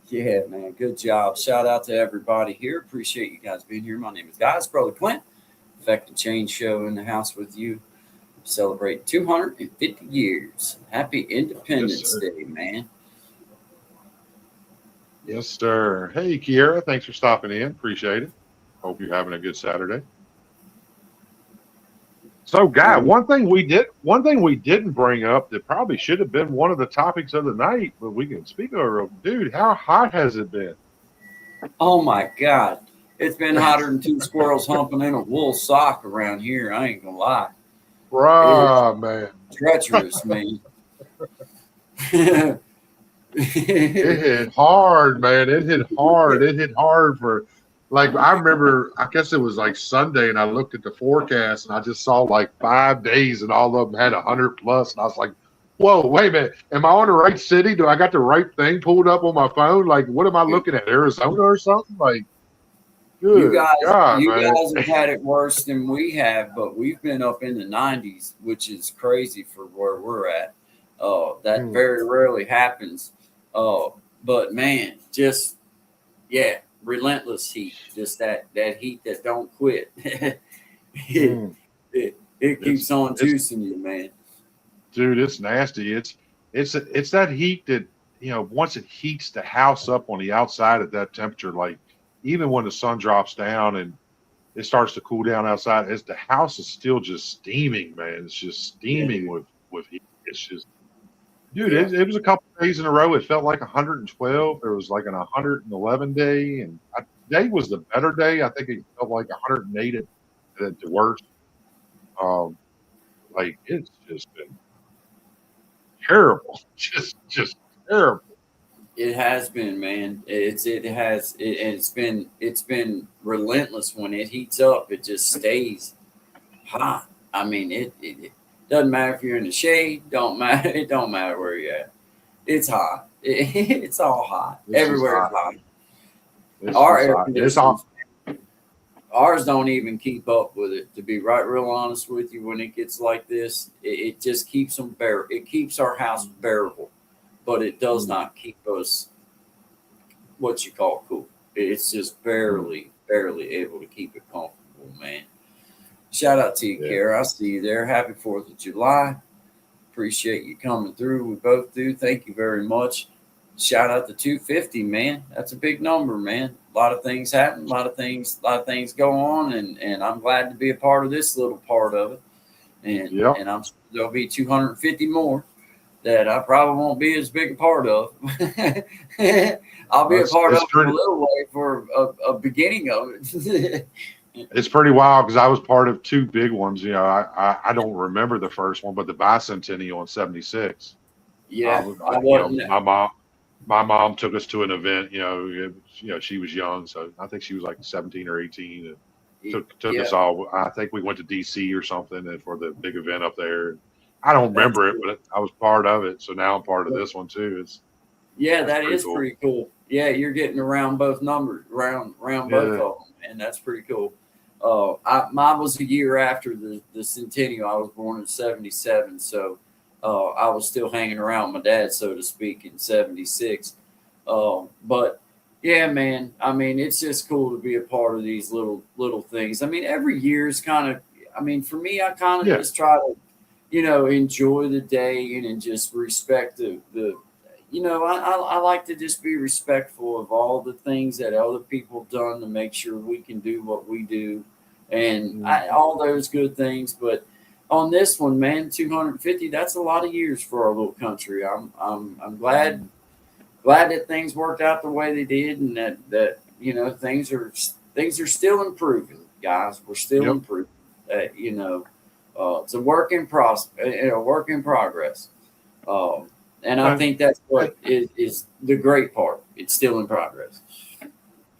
Yeah, man. Good job. Shout out to everybody here. Appreciate you guys being here. My name is Guys, Brother Clint. Effect and Change Show in the house with you. Celebrate 250 years. Happy Independence Day, man. Yes, sir. Hey, Kiera, thanks for stopping in. Appreciate it. Hope you're having a good Saturday. So, Guy, one thing we didn't bring up that probably should have been one of the topics of the night, but we can speak of. Dude, how hot has it been? Oh my God. It's been hotter than two squirrels humping in a wool sock around here. I ain't gonna lie. Bruh, man. Treacherous, man. It hit hard, man. It hit hard. It hit hard for, like, I remember, I guess it was like Sunday, and I looked at the forecast, and I just saw like 5 days, and all of them had 100 plus, and I was like, whoa, wait a minute. Am I on the right city? Do I got the right thing pulled up on my phone? Like, what am I looking at, Arizona or something? Like, good you God, guys have had it worse than we have, but we've been up in the 90s, which is crazy for where we're at. That very rarely happens. But man, just, yeah, relentless heat, just that heat that don't quit. it keeps on juicing you, man. Dude, it's nasty. It's that heat that, you know, once it heats the house up on the outside at that temperature, like even when the sun drops down and it starts to cool down outside, as the house is still just steaming, man. It's just steaming with heat. It's just, dude, it was a couple of days in a row. It felt like 112. There was like an 111 day, and today was the better day. I think it felt like 108 at the worst. Like, it's just been terrible, just terrible. It has been, man. It's been relentless. When it heats up, it just stays hot. I mean, it doesn't matter if you're in the shade. It don't matter where you're at. It's hot. It's all hot. Everywhere is hot. Ours don't even keep up with it. To be real honest with you, when it gets like this, it just keeps them bearable. It keeps our house bearable, but it does not keep us what you call cool. It's just barely able to keep it comfortable, man. Shout out to you, Kara. I see you there. Happy 4th of July. Appreciate you coming through. We both do. Thank you very much. Shout out to 250, man. That's a big number, man. A lot of things happen. A lot of things go on, and I'm glad to be a part of this little part of it. And I'm sure there'll be 250 more that I probably won't be as big a part of. I'll be a part of It's it a pretty. little way for a beginning of it. It's pretty wild because I was part of two big ones. You know, I don't remember the first one, but the bicentennial in '76. Yeah, I You know, wasn't. my mom took us to an event. You know, she was young, so I think she was like 17 or 18, and took us Yeah, all. I think we went to DC or something, and for the big event up there. I don't that's remember it, cool. but I was part of it, so now I'm part of this one too. Yeah, That's that pretty is cool. pretty cool. Yeah, you're getting around both numbers, around both Yeah. of them, and that's pretty cool. Mine was a year after the centennial. I was born in '77, so I was still hanging around my dad, so to speak, in '76. But yeah, man, I mean, it's just cool to be a part of these little things. I mean, every year is kind of. I mean, for me, I kind of Yeah. just try to, enjoy the day and just respect the I like to just be respectful of all the things that other people done to make sure we can do what we do, and Mhm. all those good things. But on this one, man, 250, that's a lot of years for our little country. I'm glad that things worked out the way they did, and that things are still improving, guys. We're still Yep. improving. It's a work in a work in progress. Um, and I Uh, think that's and, what is the great part. It's still in progress.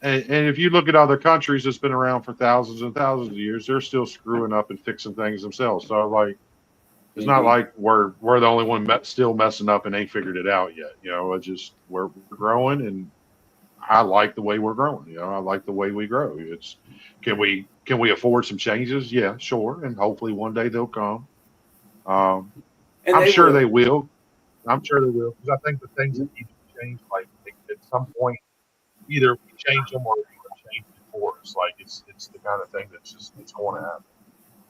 and if you look at other countries that's been around for thousands and thousands of years, they're still screwing up and fixing things themselves. So like, it's not Hmm. like we're the only one still messing up and ain't figured it out yet. You know, it's just we're growing, and I like the way we're growing. You know, I like the way we grow. It's can we afford some changes? Yeah, sure, and hopefully one day they'll come. Um, And I'm they sure they will. will. I'm sure they will because I think the things that need to be changed, like at some point, either we change them or they're change it for us. Like it's the kind of thing that's just it's going to happen.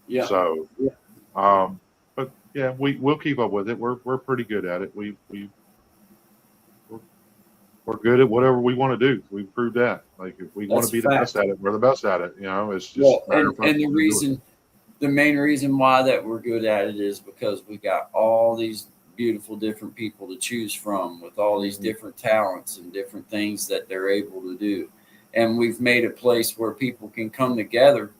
Yeah. So, Yeah. um, but yeah, we'll keep up with it. We're pretty good at it. We're, we're good at whatever we want to do. We've proved that. Like if we want to That's a be the best fact. at it, we're the best at it. You know, it's just Well, a matter and of us and the wanting to do it. reason, the main reason why that we're good at it is because we got all these beautiful different people to choose from with all these Mhm. different talents and different things that they're able to do, and we've made a place where people can come together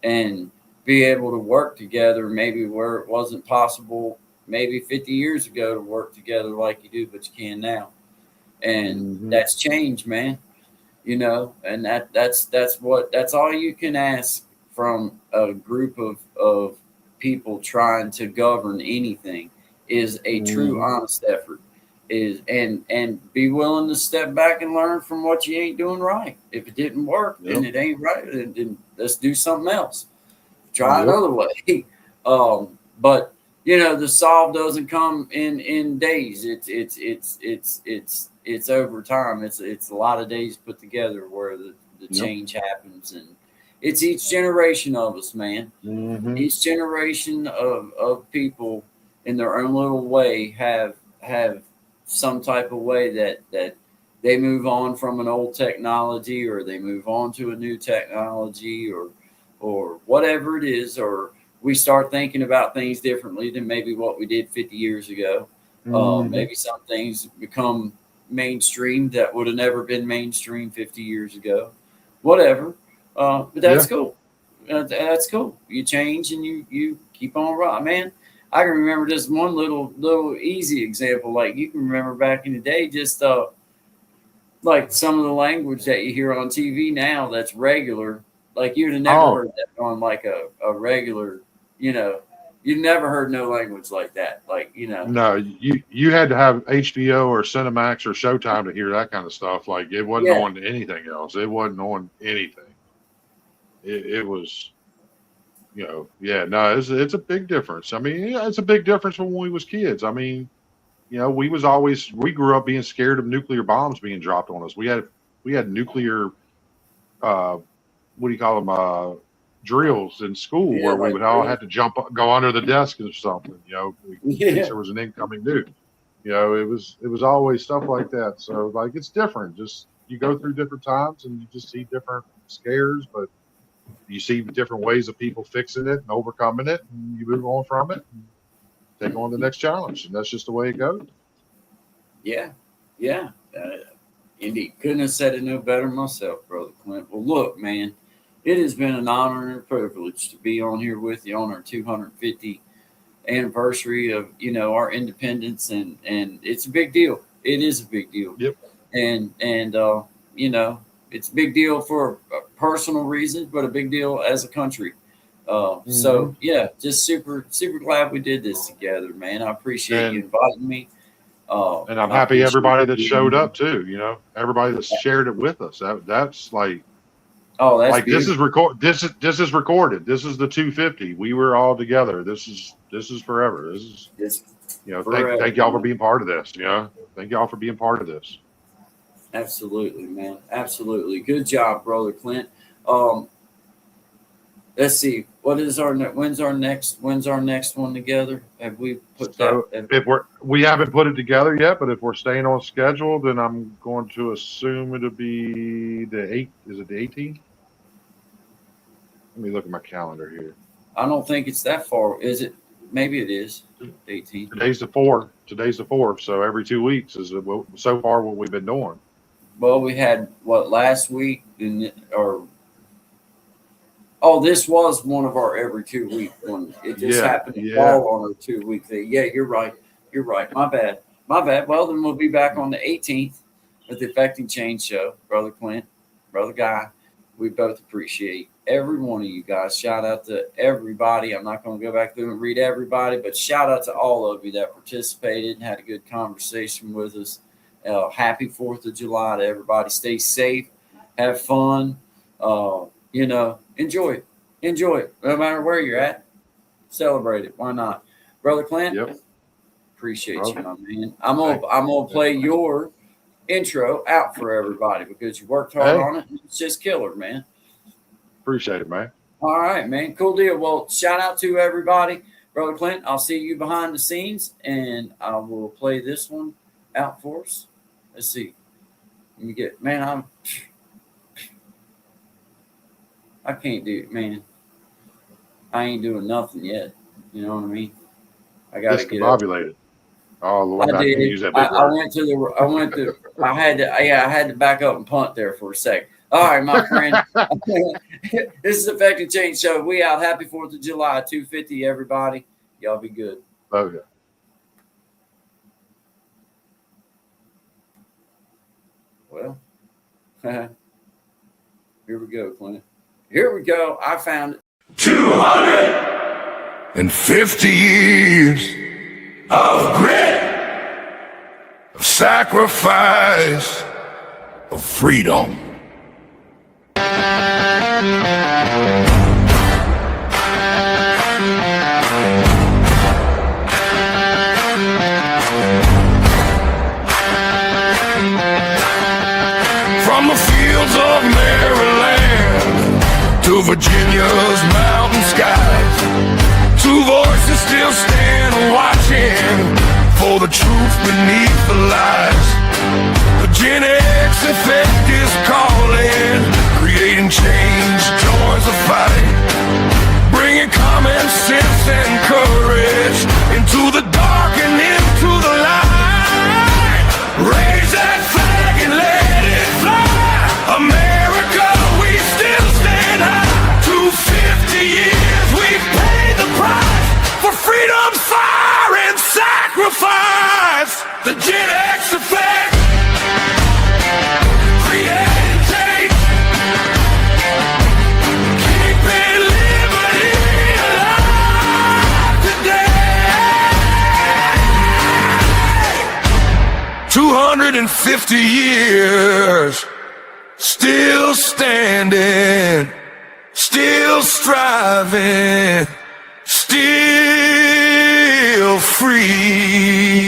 and be able to work together, maybe where it wasn't possible maybe 50 years ago to work together like you do, but you can now. And Mhm. that's change, man. And that's all you can ask from a group of people trying to govern anything is a true Mhm. honest effort, is and be willing to step back and learn from what you ain't doing right. If it didn't work, then Yep. it ain't right, then let's do something else, try Yep. another way. But the solve doesn't come in days. It's over time. It's a lot of days put together where the Yep. change happens, and it's each generation of us, man. Mhm. Each generation of people in their own little way have some type of way that they move on from an old technology, or they move on to a new technology, or whatever it is, or we start thinking about things differently than maybe what we did 50 years ago. Mhm. Maybe some things become mainstream that would have never been mainstream 50 years ago. Whatever. But that's Yeah. cool. That's cool. You change and you keep on right, man. I can remember just one little easy example. Like you can remember back in the day, just like some of the language that you hear on TV now that's regular. Like you'd have never Oh heard that on like a regular, you know, you never heard no language like that. Like no, you had to have HBO or Cinemax or Showtime to hear that kind of stuff. Like it wasn't yeah, on anything else. It wasn't on anything. It was, yeah, no, it's a big difference. I mean, yeah, it's a big difference from when we was kids. I mean, we grew up being scared of nuclear bombs being dropped on us. We had nuclear uh what do you call them drills in school yeah, where we like would all really, have to go under the desk or something, in case yeah, there was an incoming nuke. It was always stuff like that. So like it's different. Just you go through different times and you just see different scares, but you see different ways of people fixing it and overcoming it, and you move on from it. take on the next challenge, and that's just the way it goes. Yeah, yeah. Indeed, couldn't have said it no better myself, Brother Clint. Well, look, man, it has been an honor and a privilege to be on here with you on our 250 anniversary of our independence, and it's a big deal. It is a big deal. Yep. And it's a big deal for personal reasons, but a big deal as a country. So yeah, just super glad we did this together, man. I appreciate you inviting me. And I'm happy everybody that showed up too. Everybody that shared it with us. That's like. Oh, that's like beautiful. This is recorded. This is the 250. We were all together. This is forever. This is thank y'all for being part of this. Thank y'all for being part of this. Absolutely, man. Absolutely. Good job, Brother Clint. Let's see. When's our next one together? Have we put that? If we haven't put it together yet, but if we're staying on schedule, then I'm going to assume it'll be the 8th. Is it the 18th? Let me look at my calendar here. I don't think it's that far. Is it? Maybe it is. 18th. Today's the 4th. So every 2 weeks is so far what we've been doing. Well, we had last week this was one of our every 2 week ones. It just happened to fall on a 2 week thing. Yeah, you're right. My bad. Well, then we'll be back on the 18th with the Affecting Change show. Brother Clint, Brother Guy, we both appreciate every one of you guys. Shout out to everybody. I'm not going to go back through and read everybody, but shout out to all of you that participated and had a good conversation with us. Happy 4th of July to everybody. Stay safe. Have fun. Enjoy it. No matter where you're at. Celebrate it. Why not? Brother Clint, appreciate you, my man. I'm gonna play your intro out for everybody because you worked hard on it. It's just killer, man. Appreciate it, man. All right, man. Cool deal. Well, shout out to everybody. Brother Clint, I'll see you behind the scenes, and I will play this one out for us. Let's see. Let me get, man, I can't do it, man. I ain't doing nothing yet. You know what I mean? I got to get discombobulated. Oh, Lord, I did. Use that big word. I had to back up and punt there for a sec. All right, my friend. This is Affecting Change Show. We out. Happy 4th of July, 250, everybody. Y'all be good. Oh, yeah. Well, here we go, Clint. Here we go. I found it. 250 years of grit, of sacrifice, of freedom. From the fields of Maryland to Virginia's mountain skies, two voices still stand watching for the truth beneath the lies. The GenX effect is calling, creating change joins the fight, bringing common sense and courage into the dark and into the light. Raise that flag and let it fly, America, we still stand high. 250 years, we've paid the price for freedom, fire, and sacrifice. The GenX effect, creating change, keeping liberty alive today. 250 years, still standing, still striving, still free.